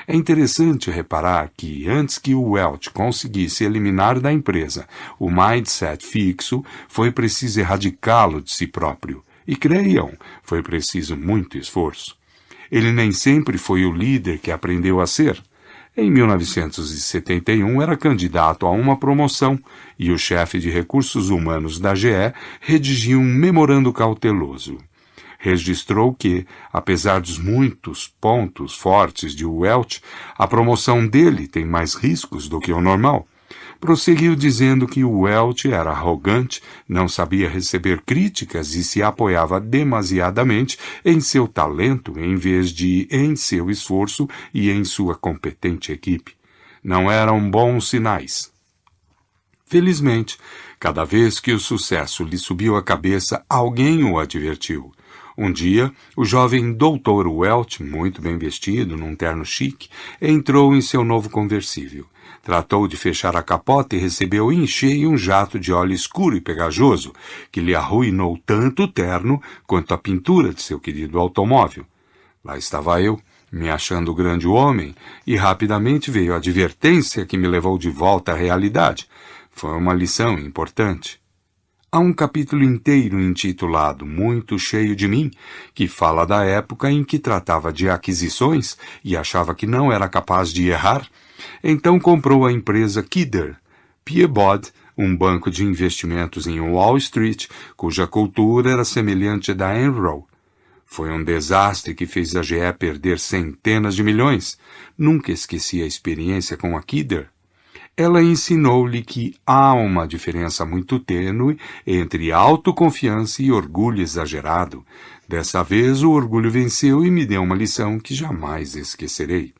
É interessante reparar que, antes que o Welch conseguisse eliminar da empresa o mindset fixo, foi preciso erradicá-lo de si próprio. E creiam, foi preciso muito esforço. Ele nem sempre foi o líder que aprendeu a ser. Em 1971, era candidato a uma promoção e o chefe de recursos humanos da GE redigiu um memorando cauteloso. Registrou que, apesar dos muitos pontos fortes de Welch, a promoção dele tem mais riscos do que o normal. Prosseguiu dizendo que o Welch era arrogante, não sabia receber críticas e se apoiava demasiadamente em seu talento em vez de em seu esforço e em sua competente equipe. Não eram bons sinais. Felizmente, cada vez que o sucesso lhe subiu à cabeça, alguém o advertiu. Um dia, o jovem Dr. Welch, muito bem vestido, num terno chique, entrou em seu novo conversível. Tratou de fechar a capota e recebeu em cheio um jato de óleo escuro e pegajoso, que lhe arruinou tanto o terno quanto a pintura de seu querido automóvel. Lá estava eu, me achando grande homem, e rapidamente veio a advertência que me levou de volta à realidade. Foi uma lição importante. Há um capítulo inteiro intitulado Muito Cheio de Mim, que fala da época em que tratava de aquisições e achava que não era capaz de errar. Então comprou a empresa Kidder, Peabody, um banco de investimentos em Wall Street, cuja cultura era semelhante à da Enron. Foi um desastre que fez a GE perder centenas de milhões. Nunca esqueci a experiência com a Kidder. Ela ensinou-lhe que há uma diferença muito tênue entre autoconfiança e orgulho exagerado. Dessa vez o orgulho venceu e me deu uma lição que jamais esquecerei.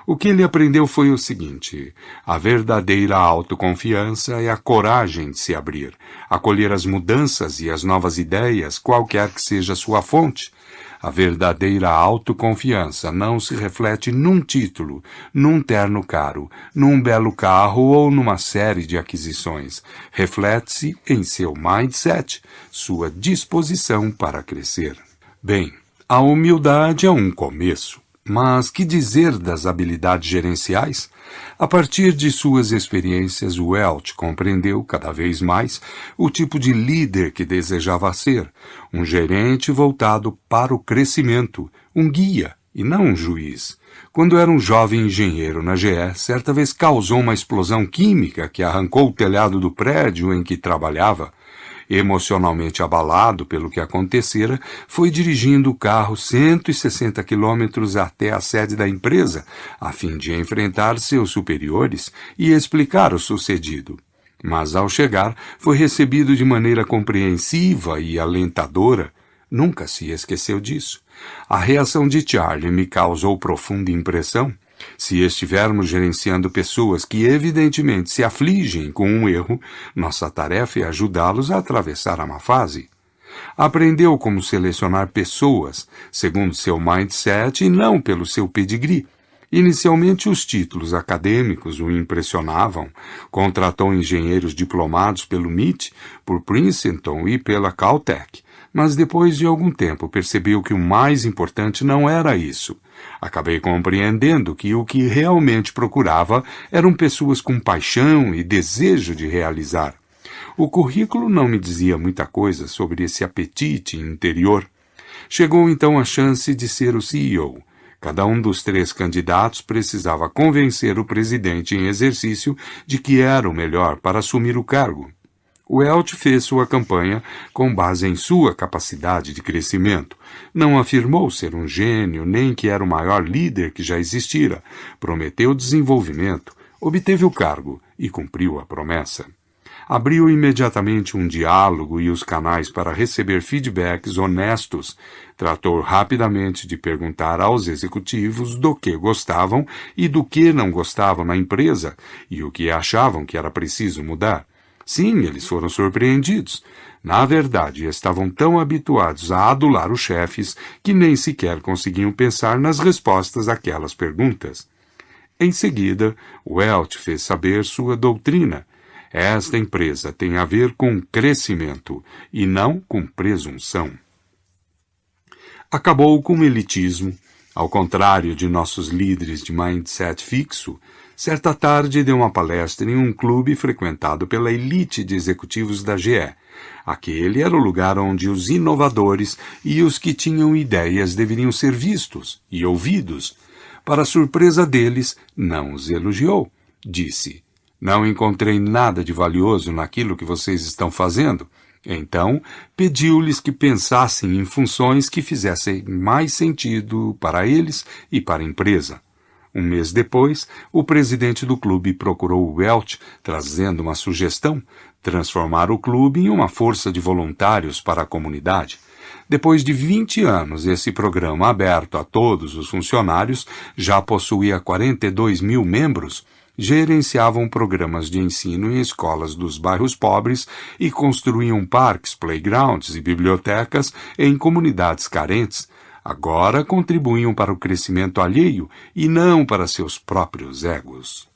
O que ele aprendeu foi o seguinte: a verdadeira autoconfiança é a coragem de se abrir, acolher as mudanças e as novas ideias, qualquer que seja a sua fonte. A verdadeira autoconfiança não se reflete num título, num terno caro, num belo carro ou numa série de aquisições. Reflete-se em seu mindset, sua disposição para crescer. Bem, a humildade é um começo. Mas que dizer das habilidades gerenciais? A partir de suas experiências, Welch compreendeu cada vez mais o tipo de líder que desejava ser, um gerente voltado para o crescimento, um guia e não um juiz. Quando era um jovem engenheiro na GE, certa vez causou uma explosão química que arrancou o telhado do prédio em que trabalhava. Emocionalmente abalado pelo que acontecera, foi dirigindo o carro 160 quilômetros até a sede da empresa, a fim de enfrentar seus superiores e explicar o sucedido. Mas, ao chegar, foi recebido de maneira compreensiva e alentadora. Nunca se esqueceu disso. A reação de Charlie me causou profunda impressão. Se estivermos gerenciando pessoas que evidentemente se afligem com um erro, nossa tarefa é ajudá-los a atravessar a má fase. Aprendeu como selecionar pessoas, segundo seu mindset e não pelo seu pedigree. Inicialmente os títulos acadêmicos o impressionavam. Contratou engenheiros diplomados pelo MIT, por Princeton e pela Caltech. Mas depois de algum tempo percebeu que o mais importante não era isso. Acabei compreendendo que o que realmente procurava eram pessoas com paixão e desejo de realizar. O currículo não me dizia muita coisa sobre esse apetite interior. Chegou então a chance de ser o CEO. Cada um dos 3 candidatos precisava convencer o presidente em exercício de que era o melhor para assumir o cargo. Welch fez sua campanha com base em sua capacidade de crescimento. Não afirmou ser um gênio, nem que era o maior líder que já existira. Prometeu desenvolvimento, obteve o cargo e cumpriu a promessa. Abriu imediatamente um diálogo e os canais para receber feedbacks honestos. Tratou rapidamente de perguntar aos executivos do que gostavam e do que não gostavam na empresa e o que achavam que era preciso mudar. Sim, eles foram surpreendidos. Na verdade, estavam tão habituados a adular os chefes que nem sequer conseguiam pensar nas respostas àquelas perguntas. Em seguida, Welch fez saber sua doutrina. Esta empresa tem a ver com crescimento e não com presunção. Acabou com o elitismo. Ao contrário de nossos líderes de mindset fixo, certa tarde deu uma palestra em um clube frequentado pela elite de executivos da GE. Aquele era o lugar onde os inovadores e os que tinham ideias deveriam ser vistos e ouvidos. Para surpresa deles, não os elogiou. Disse: "Não encontrei nada de valioso naquilo que vocês estão fazendo." Então, pediu-lhes que pensassem em funções que fizessem mais sentido para eles e para a empresa. Um mês depois, o presidente do clube procurou Welch, trazendo uma sugestão: transformar o clube em uma força de voluntários para a comunidade. Depois de 20 anos, esse programa aberto a todos os funcionários já possuía 42 mil membros, gerenciavam programas de ensino em escolas dos bairros pobres e construíam parques, playgrounds e bibliotecas em comunidades carentes. Agora contribuíam para o crescimento alheio e não para seus próprios egos.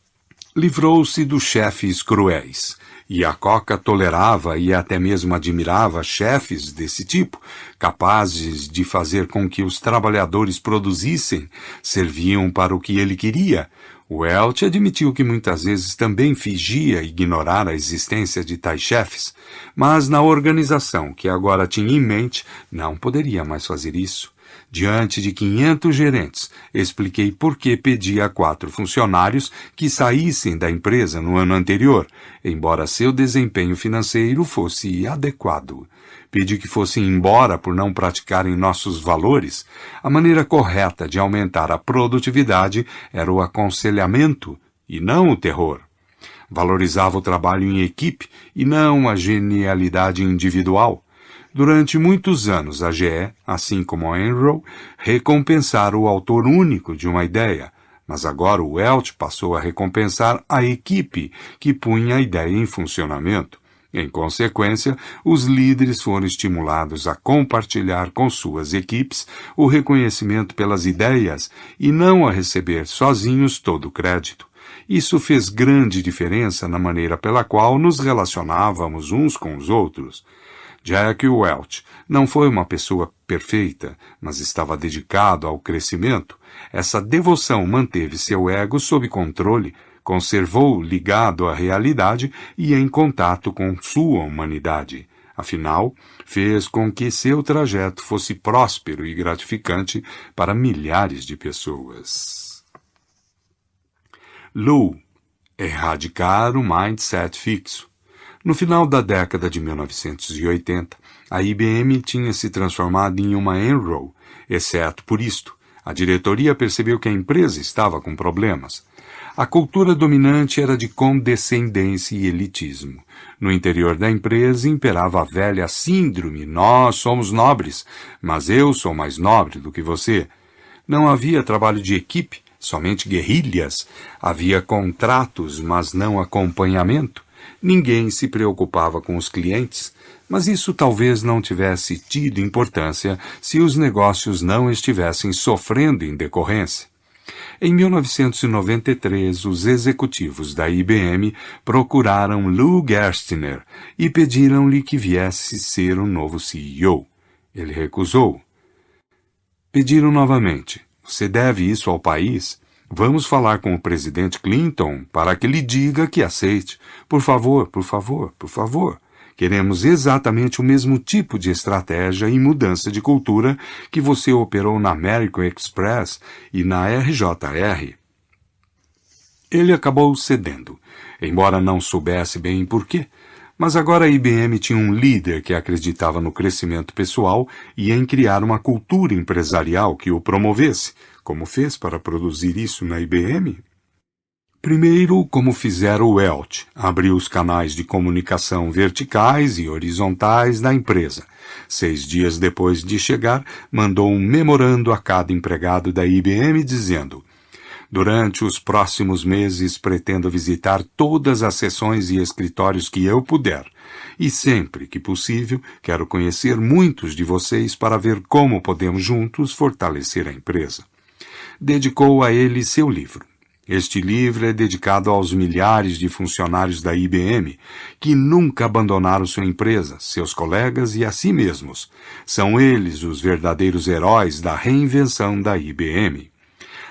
Livrou-se dos chefes cruéis. E a Coca tolerava e até mesmo admirava chefes desse tipo, capazes de fazer com que os trabalhadores produzissem, serviam para o que ele queria. Welch admitiu que muitas vezes também fingia ignorar a existência de tais chefes, mas na organização que agora tinha em mente não poderia mais fazer isso. Diante de 500 gerentes, expliquei por que pedi a 4 funcionários que saíssem da empresa no ano anterior, embora seu desempenho financeiro fosse adequado. Pedi que fossem embora por não praticarem nossos valores. A maneira correta de aumentar a produtividade era o aconselhamento e não o terror. Valorizava o trabalho em equipe e não a genialidade individual. Durante muitos anos, a GE, assim como a Enron, recompensaram o autor único de uma ideia, mas agora o Welch passou a recompensar a equipe que punha a ideia em funcionamento. Em consequência, os líderes foram estimulados a compartilhar com suas equipes o reconhecimento pelas ideias e não a receber sozinhos todo o crédito. Isso fez grande diferença na maneira pela qual nos relacionávamos uns com os outros. Jack Welch não foi uma pessoa perfeita, mas estava dedicado ao crescimento. Essa devoção manteve seu ego sob controle, conservou ligado à realidade e em contato com sua humanidade. Afinal, fez com que seu trajeto fosse próspero e gratificante para milhares de pessoas. Lou, erradicar o mindset fixo. No final da década de 1980, a IBM tinha se transformado em uma Enron, exceto por isto. A diretoria percebeu que a empresa estava com problemas. A cultura dominante era de condescendência e elitismo. No interior da empresa imperava a velha síndrome: nós somos nobres, mas eu sou mais nobre do que você. Não havia trabalho de equipe, somente guerrilhas. Havia contratos, mas não acompanhamento. Ninguém se preocupava com os clientes, mas isso talvez não tivesse tido importância se os negócios não estivessem sofrendo em decorrência. Em 1993, os executivos da IBM procuraram Lou Gerstner e pediram-lhe que viesse ser o novo CEO. Ele recusou. Pediram novamente: você deve isso ao país? Vamos falar com o presidente Clinton para que lhe diga que aceite. Por favor, por favor, por favor. Queremos exatamente o mesmo tipo de estratégia e mudança de cultura que você operou na American Express e na RJR. Ele acabou cedendo, embora não soubesse bem por quê. Mas agora a IBM tinha um líder que acreditava no crescimento pessoal e em criar uma cultura empresarial que o promovesse. Como fez para produzir isso na IBM? Primeiro, como fizera o Welch, abriu os canais de comunicação verticais e horizontais da empresa. 6 dias depois de chegar, mandou um memorando a cada empregado da IBM dizendo: durante os próximos meses pretendo visitar todas as seções e escritórios que eu puder, e sempre que possível quero conhecer muitos de vocês para ver como podemos juntos fortalecer a empresa. Dedicou a ele seu livro. Este livro é dedicado aos milhares de funcionários da IBM que nunca abandonaram sua empresa, seus colegas e a si mesmos. São eles os verdadeiros heróis da reinvenção da IBM.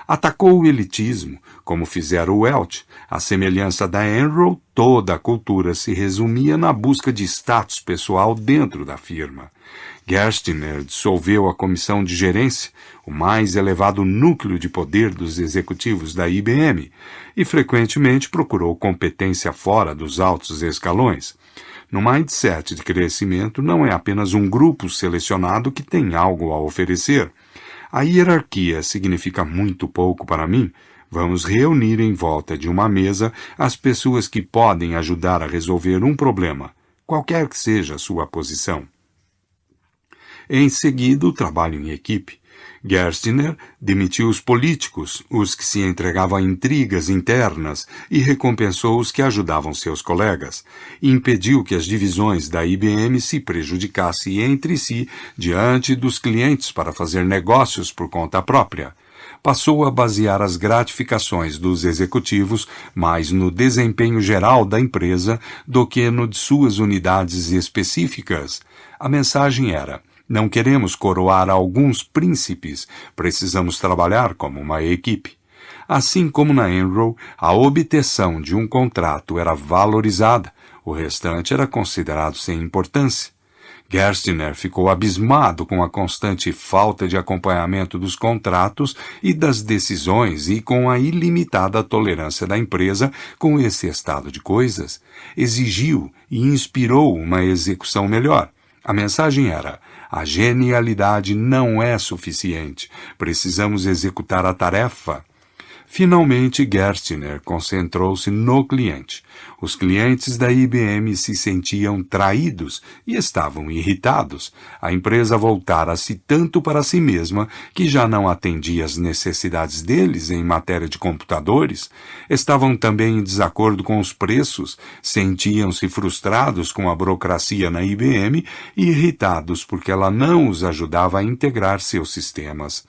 Atacou o elitismo, como fizera o Welch. À semelhança da Enron, toda a cultura se resumia na busca de status pessoal dentro da firma. Gerstner dissolveu a comissão de gerência, o mais elevado núcleo de poder dos executivos da IBM, e frequentemente procurou competência fora dos altos escalões. No mindset de crescimento, não é apenas um grupo selecionado que tem algo a oferecer. A hierarquia significa muito pouco para mim. Vamos reunir em volta de uma mesa as pessoas que podem ajudar a resolver um problema, qualquer que seja a sua posição. Em seguida, o trabalho em equipe. Gerstner demitiu os políticos, os que se entregavam a intrigas internas, e recompensou os que ajudavam seus colegas. E impediu que as divisões da IBM se prejudicassem entre si diante dos clientes para fazer negócios por conta própria. Passou a basear as gratificações dos executivos mais no desempenho geral da empresa do que no de suas unidades específicas. A mensagem era: não queremos coroar alguns príncipes, precisamos trabalhar como uma equipe. Assim como na Enron, a obtenção de um contrato era valorizada, o restante era considerado sem importância. Gerstner ficou abismado com a constante falta de acompanhamento dos contratos e das decisões e com a ilimitada tolerância da empresa com esse estado de coisas. Exigiu e inspirou uma execução melhor. A mensagem era: a genialidade não é suficiente. Precisamos executar a tarefa. Finalmente, Gerstner concentrou-se no cliente. Os clientes da IBM se sentiam traídos e estavam irritados. A empresa voltara-se tanto para si mesma que já não atendia às necessidades deles em matéria de computadores. Estavam também em desacordo com os preços, sentiam-se frustrados com a burocracia na IBM e irritados porque ela não os ajudava a integrar seus sistemas.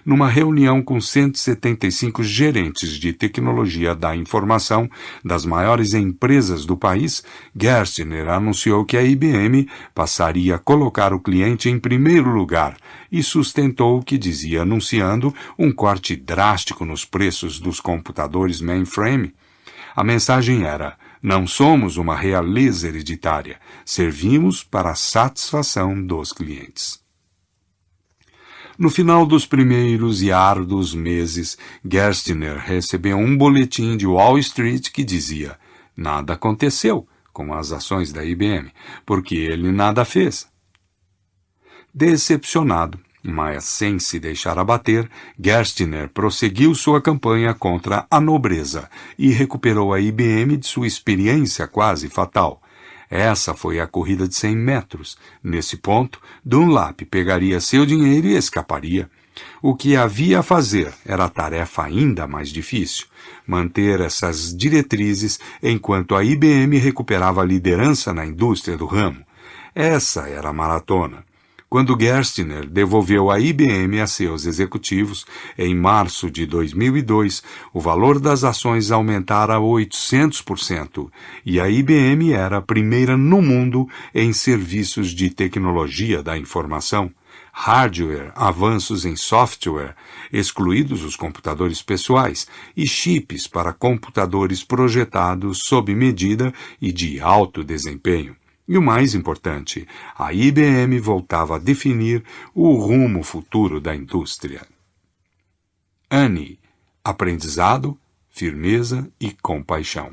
Numa reunião com 175 gerentes de tecnologia da informação das maiores empresas do país, Gerstner anunciou que a IBM passaria a colocar o cliente em primeiro lugar e sustentou o que dizia anunciando um corte drástico nos preços dos computadores mainframe. A mensagem era: não somos uma realeza hereditária, servimos para a satisfação dos clientes. No final dos primeiros e árduos meses, Gerstner recebeu um boletim de Wall Street que dizia: nada aconteceu com as ações da IBM, porque ele nada fez. Decepcionado, mas sem se deixar abater, Gerstner prosseguiu sua campanha contra a nobreza e recuperou a IBM de sua experiência quase fatal. Essa foi a corrida de 100 metros. Nesse ponto, Dunlap pegaria seu dinheiro e escaparia. O que havia a fazer era a tarefa ainda mais difícil: manter essas diretrizes enquanto a IBM recuperava a liderança na indústria do ramo. Essa era a maratona. Quando Gerstner devolveu a IBM a seus executivos, em março de 2002, o valor das ações aumentara 800%, e a IBM era a primeira no mundo em serviços de tecnologia da informação, hardware, avanços em software, excluídos os computadores pessoais, e chips para computadores projetados sob medida e de alto desempenho. E o mais importante, a IBM voltava a definir o rumo futuro da indústria. Annie, aprendizado, firmeza e compaixão.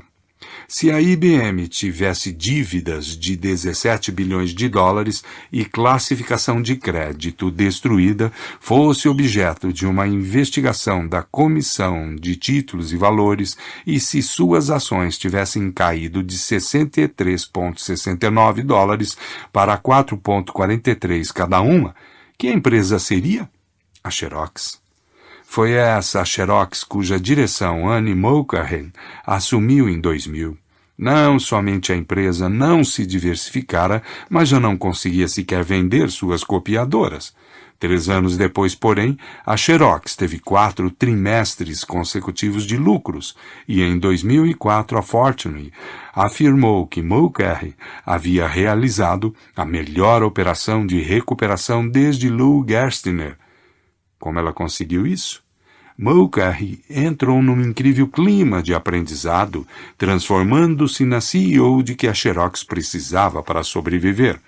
Se a IBM tivesse dívidas de 17 bilhões de dólares e classificação de crédito destruída, fosse objeto de uma investigação da Comissão de Títulos e Valores e se suas ações tivessem caído de 63,69 dólares para 4,43 cada uma, que empresa seria? A Xerox. Foi essa a Xerox cuja direção Annie Mulcahy assumiu em 2000. Não somente a empresa não se diversificara, mas já não conseguia sequer vender suas copiadoras. 3 anos depois, porém, a Xerox teve 4 trimestres consecutivos de lucros e em 2004 a Fortune afirmou que Mulcahy havia realizado a melhor operação de recuperação desde Lou Gerstner. Como ela conseguiu isso? Mulcahy entrou num incrível clima de aprendizado, transformando-se na CEO de que a Xerox precisava para sobreviver.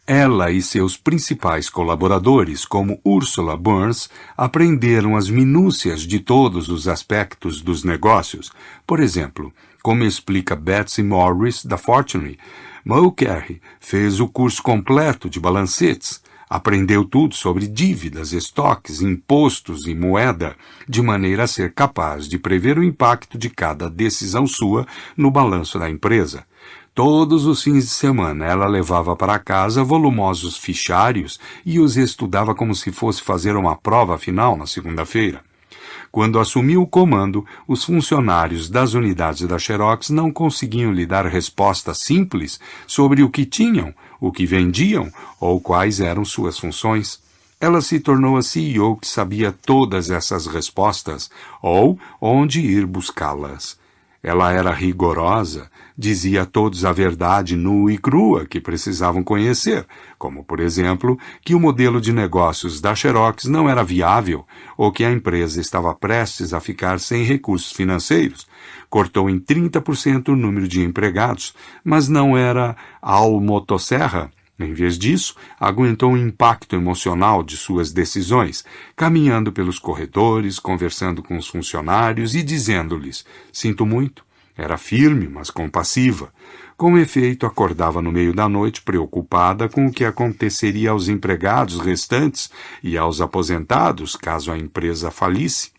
Ela e seus principais colaboradores, como Ursula Burns, aprenderam as minúcias de todos os aspectos dos negócios. Por exemplo, como explica Betsy Morris, da Fortune, Mulcahy fez o curso completo de balancetes. Aprendeu tudo sobre dívidas, estoques, impostos e moeda, de maneira a ser capaz de prever o impacto de cada decisão sua no balanço da empresa. Todos os fins de semana ela levava para casa volumosos fichários e os estudava como se fosse fazer uma prova final na segunda-feira. Quando assumiu o comando, os funcionários das unidades da Xerox não conseguiam lhe dar respostas simples sobre o que tinham, o que vendiam ou quais eram suas funções. Ela se tornou a CEO que sabia todas essas respostas ou onde ir buscá-las. Ela era rigorosa, dizia a todos a verdade nua e crua que precisavam conhecer, como, por exemplo, que o modelo de negócios da Xerox não era viável ou que a empresa estava prestes a ficar sem recursos financeiros. Cortou em 30% o número de empregados, mas não era ao motosserra. Em vez disso, aguentou o impacto emocional de suas decisões, caminhando pelos corredores, conversando com os funcionários e dizendo-lhes: "Sinto muito." Era firme, mas compassiva. Com efeito, acordava no meio da noite preocupada com o que aconteceria aos empregados restantes e aos aposentados caso a empresa falisse.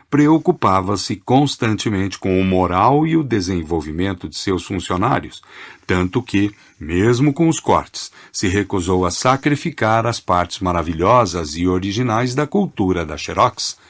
Preocupava-se constantemente com o moral e o desenvolvimento de seus funcionários, tanto que, mesmo com os cortes, se recusou a sacrificar as partes maravilhosas e originais da cultura da Xerox.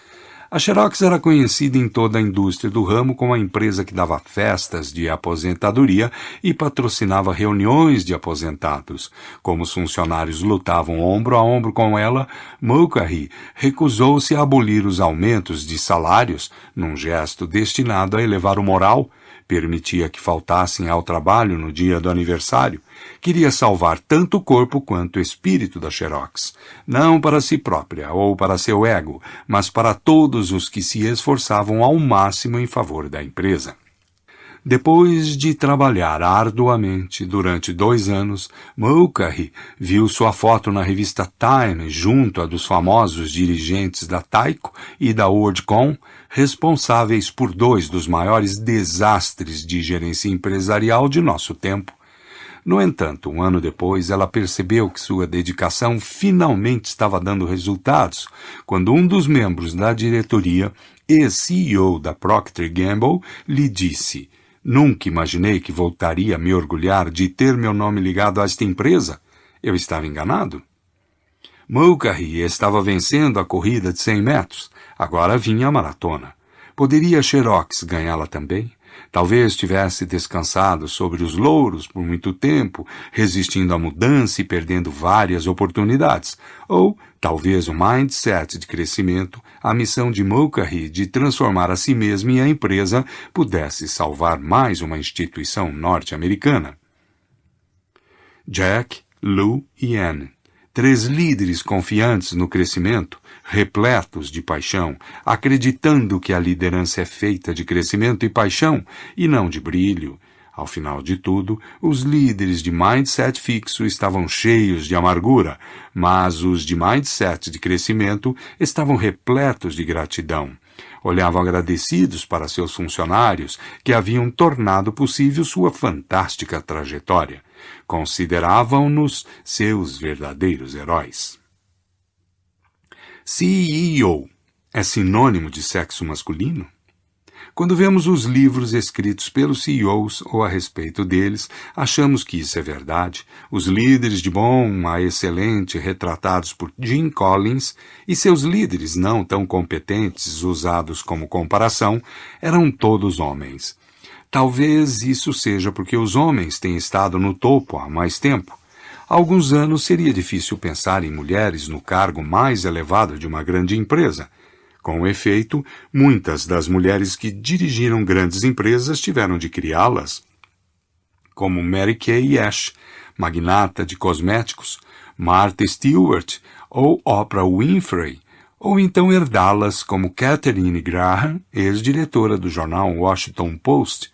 A Xerox era conhecida em toda a indústria do ramo como a empresa que dava festas de aposentadoria e patrocinava reuniões de aposentados. Como os funcionários lutavam ombro a ombro com ela, Mulcahy recusou-se a abolir os aumentos de salários, num gesto destinado a elevar o moral. Permitia que faltassem ao trabalho no dia do aniversário. Queria salvar tanto o corpo quanto o espírito da Xerox, não para si própria ou para seu ego, mas para todos os que se esforçavam ao máximo em favor da empresa. Depois de trabalhar arduamente durante 2 anos, Mulcahy viu sua foto na revista Time junto à dos famosos dirigentes da Tyco e da WorldCom, responsáveis por 2 dos maiores desastres de gerência empresarial de nosso tempo. No entanto, 1 ano depois, ela percebeu que sua dedicação finalmente estava dando resultados, quando um dos membros da diretoria, ex-CEO da Procter & Gamble, lhe disse: "Nunca imaginei que voltaria a me orgulhar de ter meu nome ligado a esta empresa. Eu estava enganado." Mulcahy estava vencendo a corrida de 100 metros. Agora vinha a maratona. Poderia a Xerox ganhá-la também? Talvez tivesse descansado sobre os louros por muito tempo, resistindo à mudança e perdendo várias oportunidades. Ou, talvez o mindset de crescimento, a missão de Mulcahy de transformar a si mesma e a empresa pudesse salvar mais uma instituição norte-americana. Jack, Lou e Anne. 3 líderes confiantes no crescimento, repletos de paixão, acreditando que a liderança é feita de crescimento e paixão, e não de brilho. Ao final de tudo, os líderes de mindset fixo estavam cheios de amargura, mas os de mindset de crescimento estavam repletos de gratidão. Olhavam agradecidos para seus funcionários que haviam tornado possível sua fantástica trajetória. Consideravam-nos seus verdadeiros heróis. CEO é sinônimo de sexo masculino? Quando vemos os livros escritos pelos CEOs ou a respeito deles, achamos que isso é verdade. Os líderes de bom a excelente retratados por Jim Collins e seus líderes não tão competentes usados como comparação eram todos homens. Talvez isso seja porque os homens têm estado no topo há mais tempo. Há alguns anos seria difícil pensar em mulheres no cargo mais elevado de uma grande empresa. Com efeito, muitas das mulheres que dirigiram grandes empresas tiveram de criá-las, como Mary Kay Ash, magnata de cosméticos, Martha Stewart ou Oprah Winfrey, ou então herdá-las como Katharine Graham, ex-diretora do jornal Washington Post.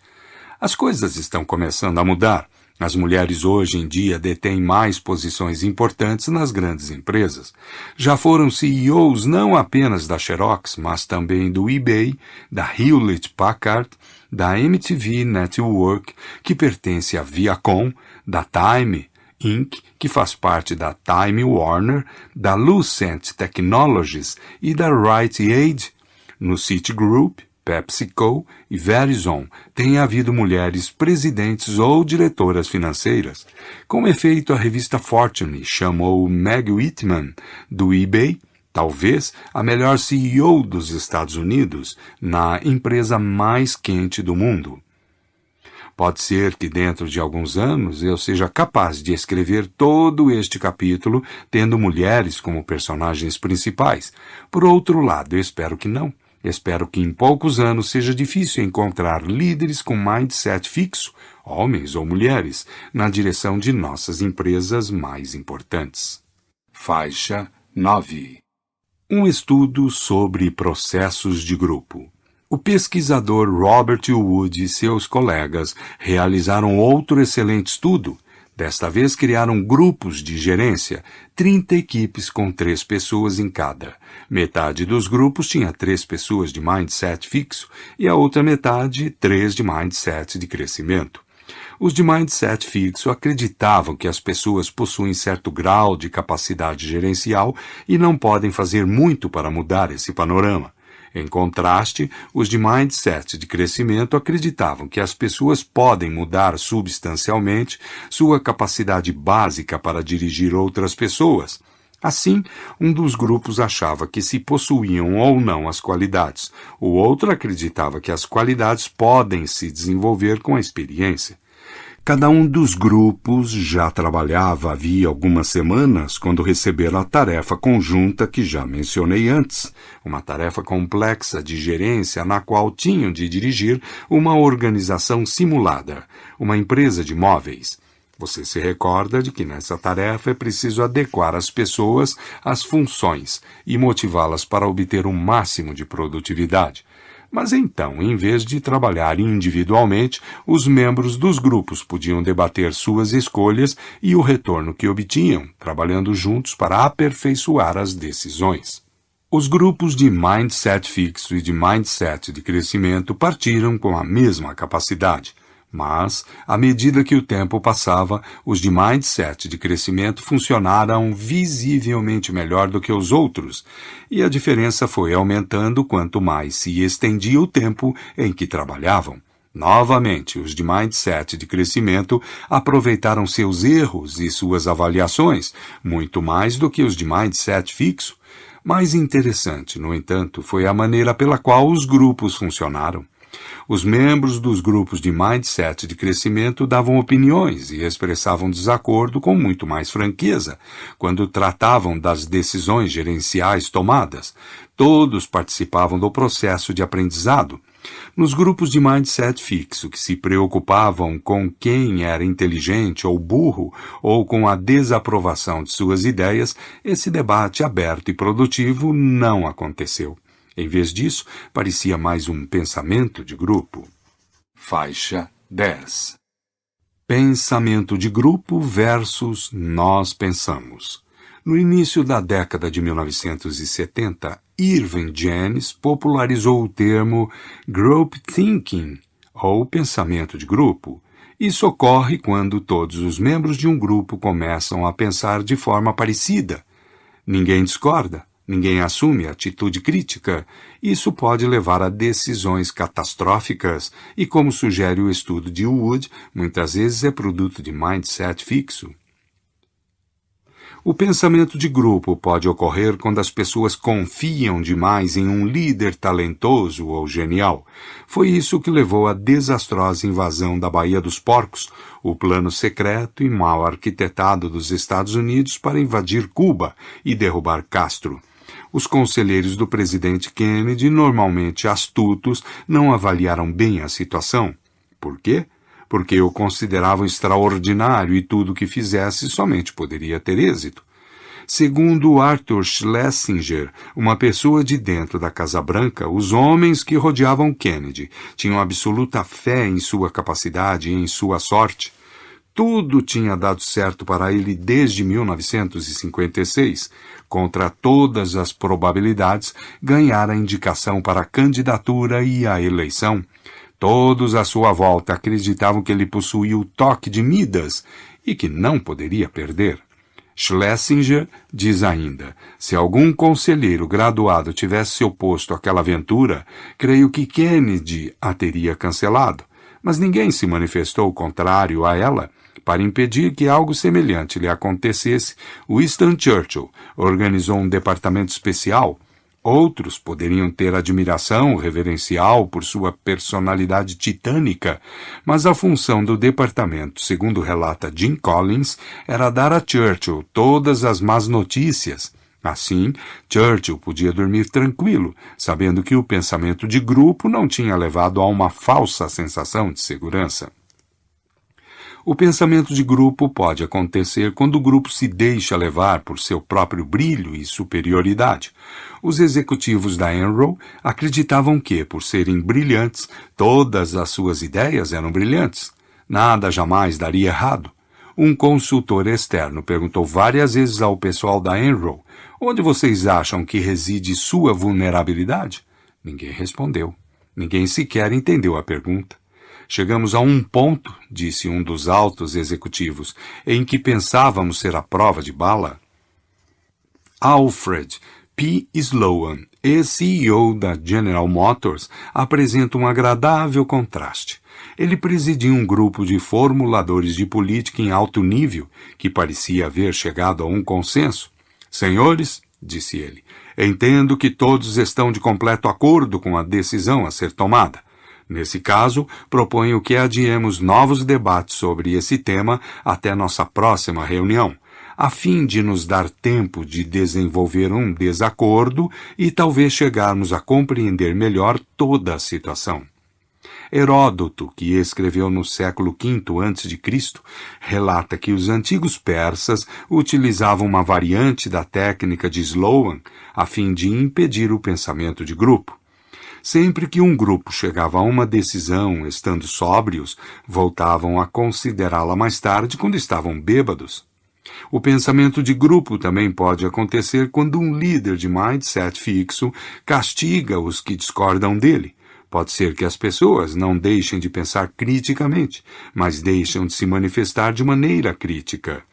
As coisas estão começando a mudar. As mulheres hoje em dia detêm mais posições importantes nas grandes empresas. Já foram CEOs não apenas da Xerox, mas também do eBay, da Hewlett-Packard, da MTV Network, que pertence à Viacom, da Time Inc., que faz parte da Time Warner, da Lucent Technologies e da Rite Aid. No Citigroup, PepsiCo e Verizon têm havido mulheres presidentes ou diretoras financeiras. Com efeito, a revista Fortune chamou Meg Whitman, do eBay, talvez a melhor CEO dos Estados Unidos, na empresa mais quente do mundo. Pode ser que dentro de alguns anos eu seja capaz de escrever todo este capítulo tendo mulheres como personagens principais. Por outro lado, eu espero que não. Espero que em poucos anos seja difícil encontrar líderes com mindset fixo, homens ou mulheres, na direção de nossas empresas mais importantes. Faixa 9. Um estudo sobre processos de grupo. O pesquisador Robert Wood e seus colegas realizaram outro excelente estudo. Desta vez criaram grupos de gerência, 30 equipes com 3 pessoas em cada. Metade dos grupos tinha 3 pessoas de mindset fixo e a outra metade 3 de mindset de crescimento. Os de mindset fixo acreditavam que as pessoas possuem certo grau de capacidade gerencial e não podem fazer muito para mudar esse panorama. Em contraste, os de mindset de crescimento acreditavam que as pessoas podem mudar substancialmente sua capacidade básica para dirigir outras pessoas. Assim, um dos grupos achava que se possuíam ou não as qualidades, o outro acreditava que as qualidades podem se desenvolver com a experiência. Cada um dos grupos já trabalhava havia algumas semanas quando receberam a tarefa conjunta que já mencionei antes, uma tarefa complexa de gerência na qual tinham de dirigir uma organização simulada, uma empresa de móveis. Você se recorda de que nessa tarefa é preciso adequar as pessoas às funções e motivá-las para obter o máximo de produtividade. Mas então, em vez de trabalhar individualmente, os membros dos grupos podiam debater suas escolhas e o retorno que obtinham, trabalhando juntos para aperfeiçoar as decisões. Os grupos de mindset fixo e de mindset de crescimento partiram com a mesma capacidade. Mas, à medida que o tempo passava, os de mindset de crescimento funcionaram visivelmente melhor do que os outros, e a diferença foi aumentando quanto mais se estendia o tempo em que trabalhavam. Novamente, os de mindset de crescimento aproveitaram seus erros e suas avaliações, muito mais do que os de mindset fixo. Mais interessante, no entanto, foi a maneira pela qual os grupos funcionaram. Os membros dos grupos de mindset de crescimento davam opiniões e expressavam desacordo com muito mais franqueza quando tratavam das decisões gerenciais tomadas. Todos participavam do processo de aprendizado. Nos grupos de mindset fixo que se preocupavam com quem era inteligente ou burro ou com a desaprovação de suas ideias, esse debate aberto e produtivo não aconteceu. Em vez disso, parecia mais um pensamento de grupo. Faixa 10. Pensamento de grupo versus nós pensamos. No início da década de 1970, Irving Janis popularizou o termo Group Thinking, ou pensamento de grupo. Isso ocorre quando todos os membros de um grupo começam a pensar de forma parecida. Ninguém discorda, ninguém assume atitude crítica. Isso pode levar a decisões catastróficas e, como sugere o estudo de Wood, muitas vezes é produto de mindset fixo. O pensamento de grupo pode ocorrer quando as pessoas confiam demais em um líder talentoso ou genial. Foi isso que levou à desastrosa invasão da Baía dos Porcos, o plano secreto e mal arquitetado dos Estados Unidos para invadir Cuba e derrubar Castro. Os conselheiros do presidente Kennedy, normalmente astutos, não avaliaram bem a situação. Por quê? Porque o consideravam extraordinário e tudo o que fizesse somente poderia ter êxito. Segundo Arthur Schlesinger, uma pessoa de dentro da Casa Branca, os homens que rodeavam Kennedy tinham absoluta fé em sua capacidade e em sua sorte. Tudo tinha dado certo para ele desde 1956. Contra todas as probabilidades, ganhara a indicação para a candidatura e a eleição. Todos à sua volta acreditavam que ele possuía o toque de Midas e que não poderia perder. Schlesinger diz ainda, se algum conselheiro graduado tivesse se oposto àquela aventura, creio que Kennedy a teria cancelado. Mas ninguém se manifestou contrário a ela. Para impedir que algo semelhante lhe acontecesse, Winston Churchill organizou um departamento especial. Outros poderiam ter admiração reverencial por sua personalidade titânica, mas a função do departamento, segundo relata Jim Collins, era dar a Churchill todas as más notícias. Assim, Churchill podia dormir tranquilo, sabendo que o pensamento de grupo não tinha levado a uma falsa sensação de segurança. O pensamento de grupo pode acontecer quando o grupo se deixa levar por seu próprio brilho e superioridade. Os executivos da Enron acreditavam que, por serem brilhantes, todas as suas ideias eram brilhantes. Nada jamais daria errado. Um consultor externo perguntou várias vezes ao pessoal da Enron, onde vocês acham que reside sua vulnerabilidade? Ninguém respondeu. Ninguém sequer entendeu a pergunta. Chegamos a um ponto, disse um dos altos executivos, em que pensávamos ser a prova de bala. Alfred P. Sloan, ex-CEO da General Motors, apresenta um agradável contraste. Ele presidia um grupo de formuladores de política em alto nível, que parecia haver chegado a um consenso. Senhores, disse ele, entendo que todos estão de completo acordo com a decisão a ser tomada. Nesse caso, proponho que adiemos novos debates sobre esse tema até nossa próxima reunião, a fim de nos dar tempo de desenvolver um desacordo e talvez chegarmos a compreender melhor toda a situação. Heródoto, que escreveu no século V a.C., relata que os antigos persas utilizavam uma variante da técnica de Sloan a fim de impedir o pensamento de grupo. Sempre que um grupo chegava a uma decisão, estando sóbrios, voltavam a considerá-la mais tarde quando estavam bêbados. O pensamento de grupo também pode acontecer quando um líder de mindset fixo castiga os que discordam dele. Pode ser que as pessoas não deixem de pensar criticamente, mas deixam de se manifestar de maneira crítica.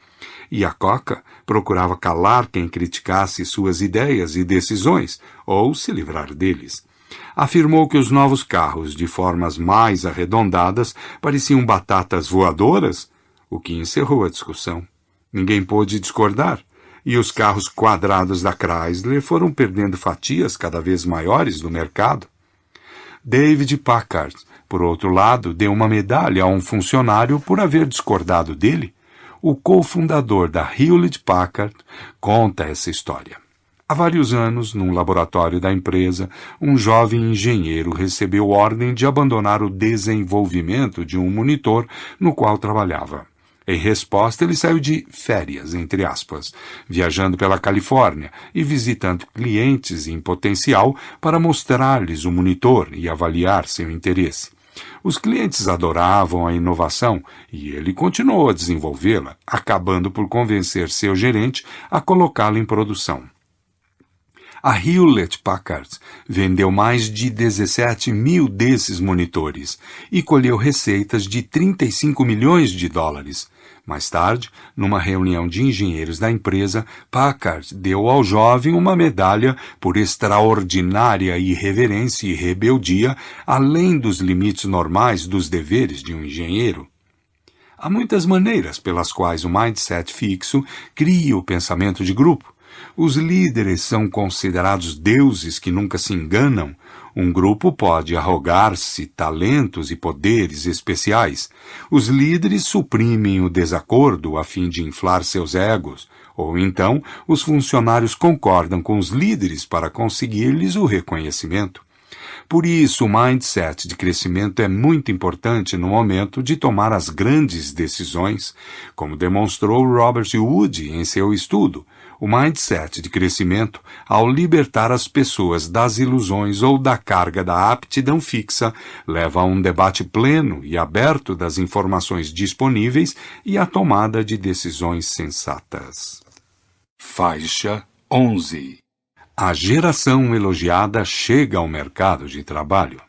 Iacocca procurava calar quem criticasse suas ideias e decisões, ou se livrar deles. Afirmou que os novos carros de formas mais arredondadas pareciam batatas voadoras, o que encerrou a discussão. Ninguém pôde discordar, e os carros quadrados da Chrysler foram perdendo fatias cada vez maiores do mercado. David Packard, por outro lado, deu uma medalha a um funcionário por haver discordado dele. O cofundador da Hewlett-Packard conta essa história. Há vários anos, num laboratório da empresa, um jovem engenheiro recebeu ordem de abandonar o desenvolvimento de um monitor no qual trabalhava. Em resposta, ele saiu de férias, entre aspas, viajando pela Califórnia e visitando clientes em potencial para mostrar-lhes o monitor e avaliar seu interesse. Os clientes adoravam a inovação e ele continuou a desenvolvê-la, acabando por convencer seu gerente a colocá-la em produção. A Hewlett-Packard vendeu mais de 17 mil desses monitores e colheu receitas de 35 milhões de dólares. Mais tarde, numa reunião de engenheiros da empresa, Packard deu ao jovem uma medalha por extraordinária irreverência e rebeldia, além dos limites normais dos deveres de um engenheiro. Há muitas maneiras pelas quais o mindset fixo cria o pensamento de grupo. Os líderes são considerados deuses que nunca se enganam. Um grupo pode arrogar-se talentos e poderes especiais. Os líderes suprimem o desacordo a fim de inflar seus egos. Ou então, os funcionários concordam com os líderes para conseguir-lhes o reconhecimento. Por isso, o mindset de crescimento é muito importante no momento de tomar as grandes decisões, como demonstrou Robert Wood em seu estudo. O mindset de crescimento, ao libertar as pessoas das ilusões ou da carga da aptidão fixa, leva a um debate pleno e aberto das informações disponíveis e à tomada de decisões sensatas. Faixa 11. A geração elogiada chega ao mercado de trabalho.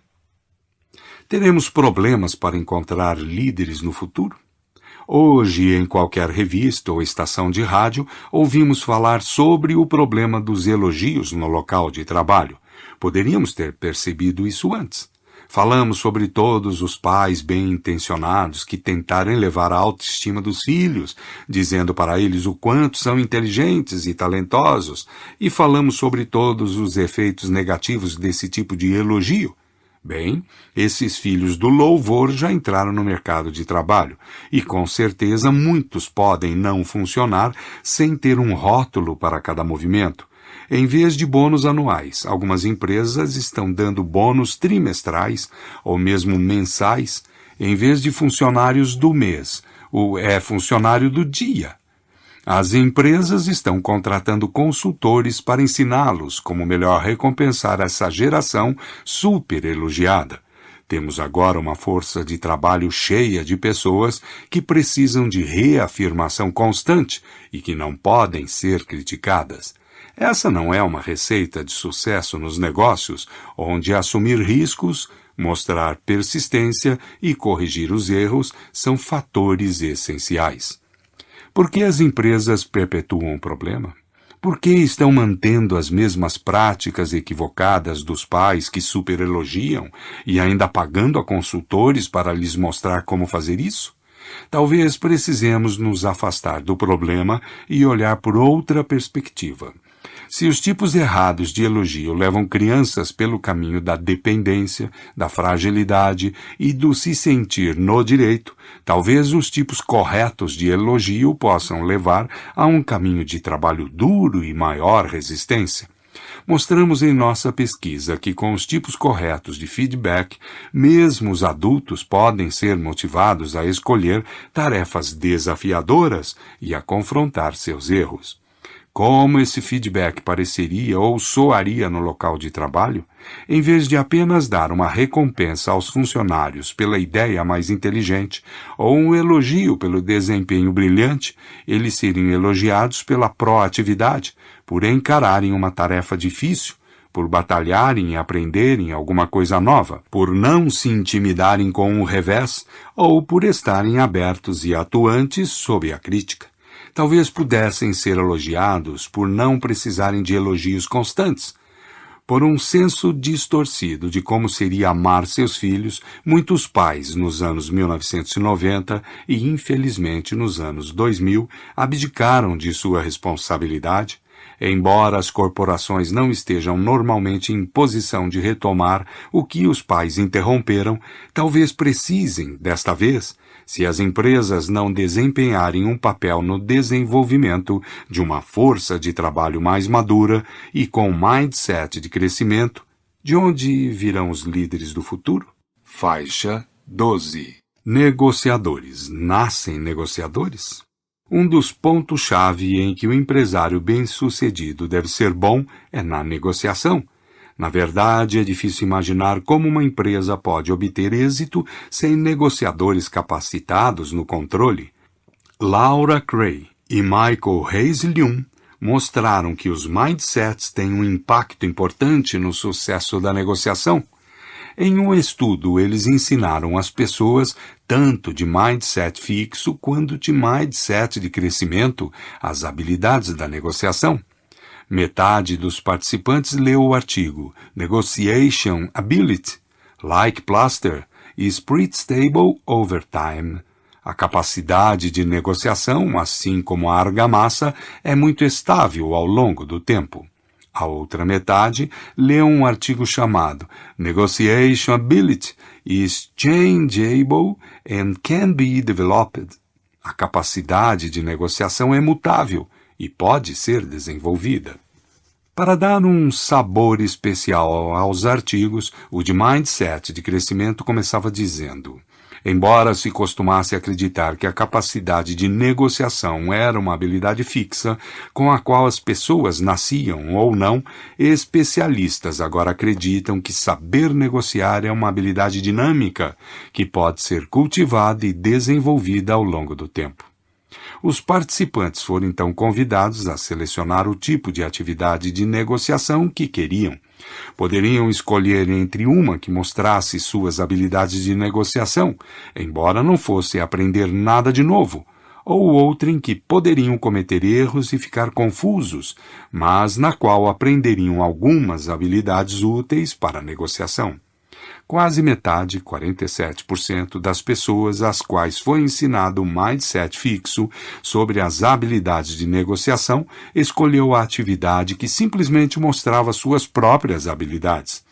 Teremos problemas para encontrar líderes no futuro? Hoje, em qualquer revista ou estação de rádio, ouvimos falar sobre o problema dos elogios no local de trabalho. Poderíamos ter percebido isso antes. Falamos sobre todos os pais bem-intencionados que tentaram elevar a autoestima dos filhos, dizendo para eles o quanto são inteligentes e talentosos, e falamos sobre todos os efeitos negativos desse tipo de elogio. Bem, esses filhos do louvor já entraram no mercado de trabalho, e com certeza muitos podem não funcionar sem ter um rótulo para cada movimento. Em vez de bônus anuais, algumas empresas estão dando bônus trimestrais ou mesmo mensais, em vez de funcionários do mês, funcionário do dia. As empresas estão contratando consultores para ensiná-los como melhor recompensar essa geração super elogiada. Temos agora uma força de trabalho cheia de pessoas que precisam de reafirmação constante e que não podem ser criticadas. Essa não é uma receita de sucesso nos negócios, onde assumir riscos, mostrar persistência e corrigir os erros são fatores essenciais. Por que as empresas perpetuam o problema? Por que estão mantendo as mesmas práticas equivocadas dos pais que superelogiam e ainda pagando a consultores para lhes mostrar como fazer isso? Talvez precisemos nos afastar do problema e olhar por outra perspectiva. Se os tipos errados de elogio levam crianças pelo caminho da dependência, da fragilidade e do se sentir no direito, talvez os tipos corretos de elogio possam levar a um caminho de trabalho duro e maior resistência. Mostramos em nossa pesquisa que com os tipos corretos de feedback, mesmo os adultos podem ser motivados a escolher tarefas desafiadoras e a confrontar seus erros. Como esse feedback pareceria ou soaria no local de trabalho? Em vez de apenas dar uma recompensa aos funcionários pela ideia mais inteligente ou um elogio pelo desempenho brilhante, eles seriam elogiados pela proatividade, por encararem uma tarefa difícil, por batalharem e aprenderem alguma coisa nova, por não se intimidarem com o revés ou por estarem abertos e atuantes sob a crítica. Talvez pudessem ser elogiados por não precisarem de elogios constantes. Por um senso distorcido de como seria amar seus filhos, muitos pais nos anos 1990 e infelizmente nos anos 2000 abdicaram de sua responsabilidade. Embora as corporações não estejam normalmente em posição de retomar o que os pais interromperam, talvez precisem, desta vez, se as empresas não desempenharem um papel no desenvolvimento de uma força de trabalho mais madura e com mindset de crescimento, de onde virão os líderes do futuro? Faixa 12. Negociadores. Nascem negociadores? Um dos pontos-chave em que o empresário bem-sucedido deve ser bom é na negociação. Na verdade, é difícil imaginar como uma empresa pode obter êxito sem negociadores capacitados no controle. Laura Cray e Michael Hayes-Lyum mostraram que os mindsets têm um impacto importante no sucesso da negociação. Em um estudo, eles ensinaram as pessoas, tanto de mindset fixo quanto de mindset de crescimento, as habilidades da negociação. Metade dos participantes leu o artigo Negotiation Ability, Like Plaster, is Pretty Stable Over Time. A capacidade de negociação, assim como a argamassa, é muito estável ao longo do tempo. A outra metade leu um artigo chamado Negotiation Ability is Changeable and Can be Developed. A capacidade de negociação é mutável e pode ser desenvolvida. Para dar um sabor especial aos artigos, o de Mindset de crescimento começava dizendo: embora se costumasse acreditar que a capacidade de negociação era uma habilidade fixa, com a qual as pessoas nasciam ou não, especialistas agora acreditam que saber negociar é uma habilidade dinâmica, que pode ser cultivada e desenvolvida ao longo do tempo. Os participantes foram então convidados a selecionar o tipo de atividade de negociação que queriam. Poderiam escolher entre uma que mostrasse suas habilidades de negociação, embora não fosse aprender nada de novo, ou outra em que poderiam cometer erros e ficar confusos, mas na qual aprenderiam algumas habilidades úteis para a negociação. Quase metade, 47%, das pessoas às quais foi ensinado o mindset fixo sobre as habilidades de negociação escolheu a atividade que simplesmente mostrava suas próprias habilidades.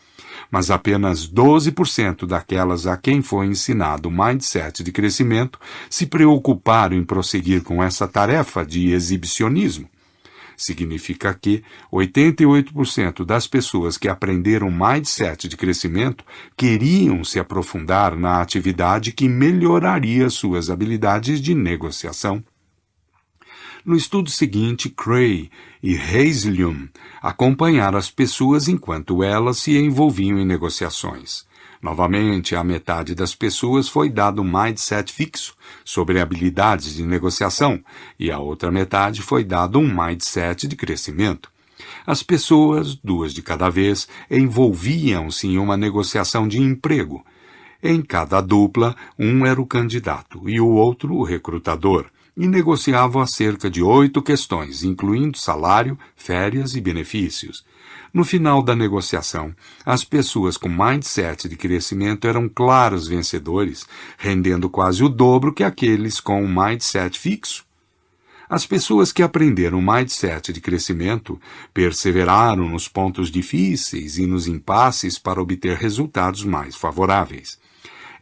Mas apenas 12% daquelas a quem foi ensinado o mindset de crescimento se preocuparam em prosseguir com essa tarefa de exibicionismo. Significa que 88% das pessoas que aprenderam mindset de crescimento queriam se aprofundar na atividade que melhoraria suas habilidades de negociação. No estudo seguinte, Cray e Hayes-Lyum acompanharam as pessoas enquanto elas se envolviam em negociações. Novamente, a metade das pessoas foi dado um mindset fixo sobre habilidades de negociação e a outra metade foi dado um mindset de crescimento. As pessoas, 2 de cada vez, envolviam-se em uma negociação de emprego. Em cada dupla, um era o candidato e o outro o recrutador, e negociavam acerca de 8 questões, incluindo salário, férias e benefícios. No final da negociação, as pessoas com mindset de crescimento eram claros vencedores, rendendo quase o dobro que aqueles com um mindset fixo. As pessoas que aprenderam o mindset de crescimento perseveraram nos pontos difíceis e nos impasses para obter resultados mais favoráveis.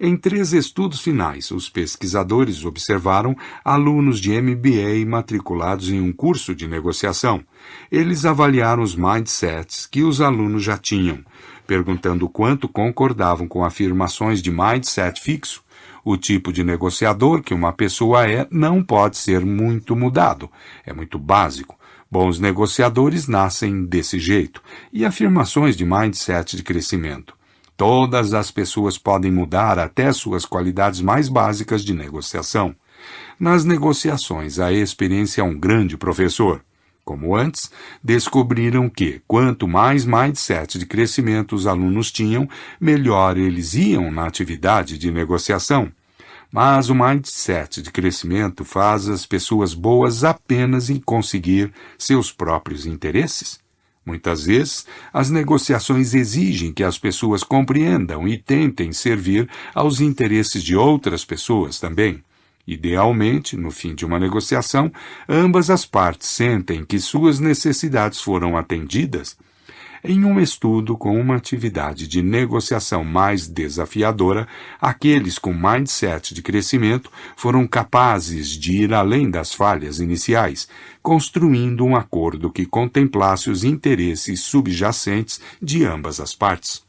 Em 3 estudos finais, os pesquisadores observaram alunos de MBA matriculados em um curso de negociação. Eles avaliaram os mindsets que os alunos já tinham, perguntando quanto concordavam com afirmações de mindset fixo. O tipo de negociador que uma pessoa é não pode ser muito mudado, é muito básico. Bons negociadores nascem desse jeito, e afirmações de mindset de crescimento. Todas as pessoas podem mudar até suas qualidades mais básicas de negociação. Nas negociações, a experiência é um grande professor. Como antes, descobriram que, quanto mais mindset de crescimento os alunos tinham, melhor eles iam na atividade de negociação. Mas o mindset de crescimento faz as pessoas boas apenas em conseguir seus próprios interesses. Muitas vezes, as negociações exigem que as pessoas compreendam e tentem servir aos interesses de outras pessoas também. Idealmente, no fim de uma negociação, ambas as partes sentem que suas necessidades foram atendidas. Em um estudo com uma atividade de negociação mais desafiadora, aqueles com mindset de crescimento foram capazes de ir além das falhas iniciais, construindo um acordo que contemplasse os interesses subjacentes de ambas as partes.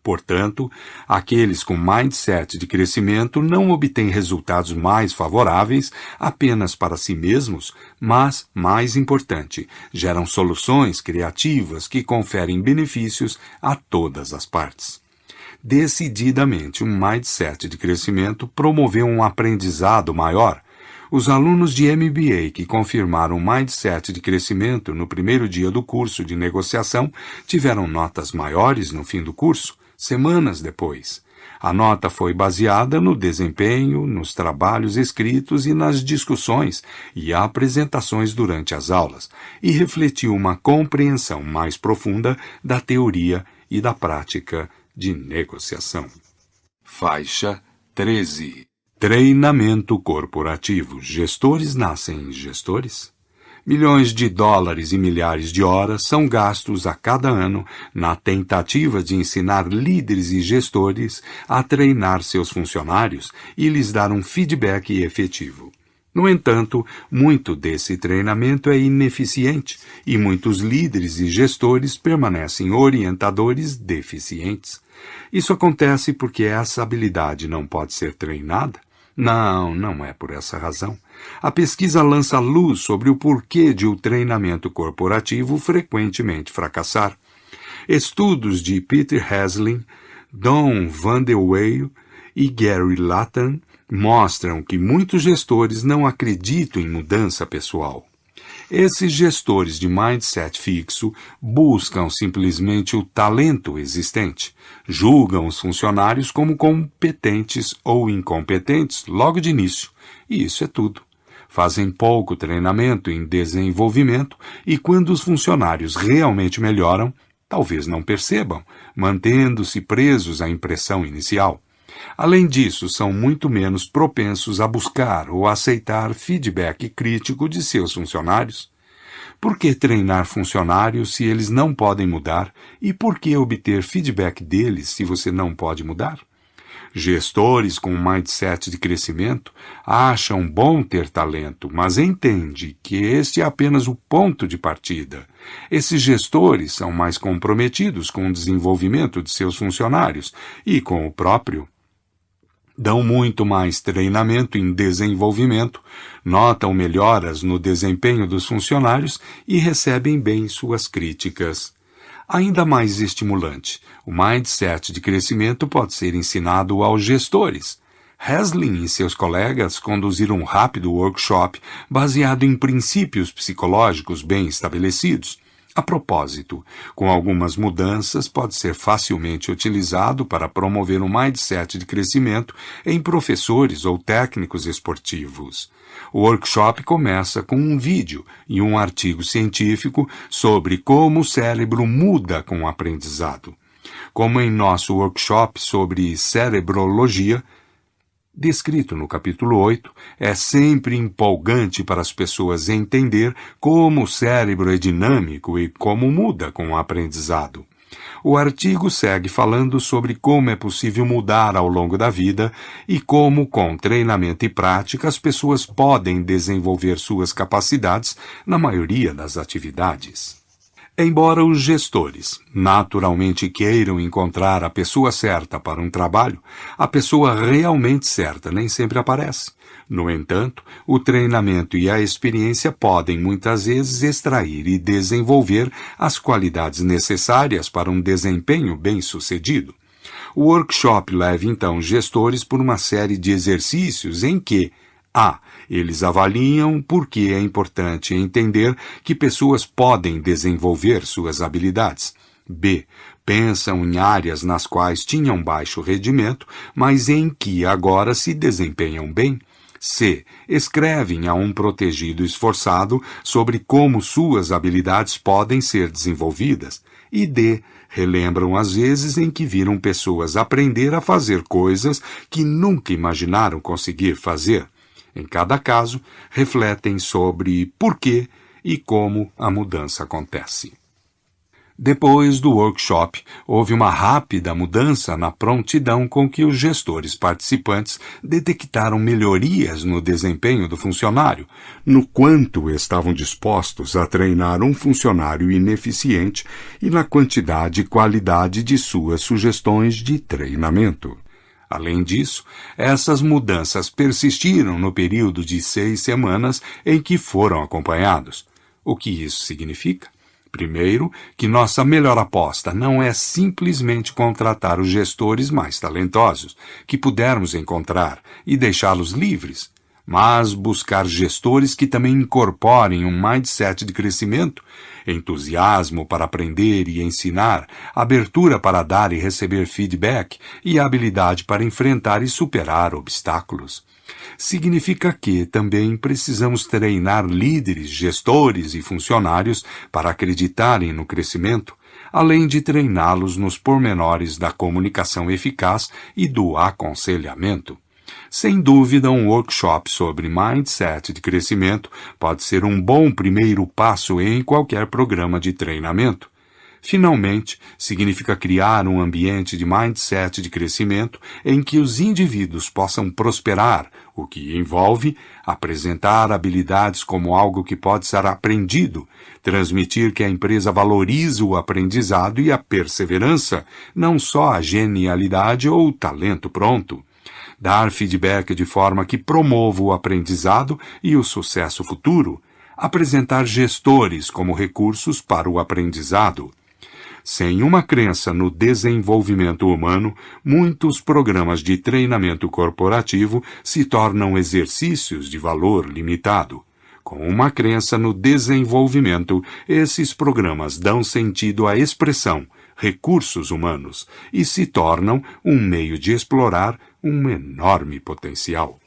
Portanto, aqueles com mindset de crescimento não obtêm resultados mais favoráveis apenas para si mesmos, mas, mais importante, geram soluções criativas que conferem benefícios a todas as partes. Decididamente, um mindset de crescimento promoveu um aprendizado maior. Os alunos de MBA que confirmaram o mindset de crescimento no primeiro dia do curso de negociação tiveram notas maiores no fim do curso, semanas depois. A nota foi baseada no desempenho, nos trabalhos escritos e nas discussões e apresentações durante as aulas, e refletiu uma compreensão mais profunda da teoria e da prática de negociação. Faixa 13. Treinamento corporativo. Gestores nascem gestores? Milhões de dólares e milhares de horas são gastos a cada ano na tentativa de ensinar líderes e gestores a treinar seus funcionários e lhes dar um feedback efetivo. No entanto, muito desse treinamento é ineficiente e muitos líderes e gestores permanecem orientadores deficientes. Isso acontece porque essa habilidade não pode ser treinada? Não é por essa razão. A pesquisa lança luz sobre o porquê de o treinamento corporativo frequentemente fracassar. Estudos de Peter Haslin, Don Van de Waal e Gary Lattan mostram que muitos gestores não acreditam em mudança pessoal. Esses gestores de mindset fixo buscam simplesmente o talento existente, julgam os funcionários como competentes ou incompetentes logo de início, e isso é tudo. Fazem pouco treinamento em desenvolvimento e quando os funcionários realmente melhoram, talvez não percebam, mantendo-se presos à impressão inicial. Além disso, são muito menos propensos a buscar ou aceitar feedback crítico de seus funcionários. Por que treinar funcionários se eles não podem mudar? E por que obter feedback deles se você não pode mudar? Gestores com mindset de crescimento acham bom ter talento, mas entende que este é apenas o ponto de partida. Esses gestores são mais comprometidos com o desenvolvimento de seus funcionários e com o próprio. Dão muito mais treinamento em desenvolvimento, notam melhoras no desempenho dos funcionários e recebem bem suas críticas. Ainda mais estimulante, o mindset de crescimento pode ser ensinado aos gestores. Haslin e seus colegas conduziram um rápido workshop baseado em princípios psicológicos bem estabelecidos. A propósito, com algumas mudanças, pode ser facilmente utilizado para promover um mindset de crescimento em professores ou técnicos esportivos. O workshop começa com um vídeo e um artigo científico sobre como o cérebro muda com o aprendizado. Como em nosso workshop sobre cerebrologia, descrito no capítulo 8, é sempre empolgante para as pessoas entender como o cérebro é dinâmico e como muda com o aprendizado. O artigo segue falando sobre como é possível mudar ao longo da vida e como, com treinamento e prática, as pessoas podem desenvolver suas capacidades na maioria das atividades. Embora os gestores naturalmente queiram encontrar a pessoa certa para um trabalho, a pessoa realmente certa nem sempre aparece. No entanto, o treinamento e a experiência podem muitas vezes extrair e desenvolver as qualidades necessárias para um desempenho bem-sucedido. O workshop leva então gestores por uma série de exercícios em que A. Eles avaliam por que é importante entender que pessoas podem desenvolver suas habilidades. B. Pensam em áreas nas quais tinham baixo rendimento, mas em que agora se desempenham bem. C. Escrevem a um protegido esforçado sobre como suas habilidades podem ser desenvolvidas. E D. Relembram as vezes em que viram pessoas aprender a fazer coisas que nunca imaginaram conseguir fazer. Em cada caso, refletem sobre por que e como a mudança acontece. Depois do workshop, houve uma rápida mudança na prontidão com que os gestores participantes detectaram melhorias no desempenho do funcionário, no quanto estavam dispostos a treinar um funcionário ineficiente e na quantidade e qualidade de suas sugestões de treinamento. Além disso, essas mudanças persistiram no período de 6 semanas em que foram acompanhados. O que isso significa? Primeiro, que nossa melhor aposta não é simplesmente contratar os gestores mais talentosos que pudermos encontrar e deixá-los livres, mas buscar gestores que também incorporem um mindset de crescimento, entusiasmo para aprender e ensinar, abertura para dar e receber feedback e habilidade para enfrentar e superar obstáculos. Significa que também precisamos treinar líderes, gestores e funcionários para acreditarem no crescimento, além de treiná-los nos pormenores da comunicação eficaz e do aconselhamento. Sem dúvida, um workshop sobre mindset de crescimento pode ser um bom primeiro passo em qualquer programa de treinamento. Finalmente, significa criar um ambiente de mindset de crescimento em que os indivíduos possam prosperar, o que envolve apresentar habilidades como algo que pode ser aprendido, transmitir que a empresa valoriza o aprendizado e a perseverança, não só a genialidade ou o talento pronto. Dar feedback de forma que promova o aprendizado e o sucesso futuro. Apresentar gestores como recursos para o aprendizado. Sem uma crença no desenvolvimento humano, muitos programas de treinamento corporativo se tornam exercícios de valor limitado. Com uma crença no desenvolvimento, esses programas dão sentido à expressão recursos humanos e se tornam um meio de explorar um enorme potencial.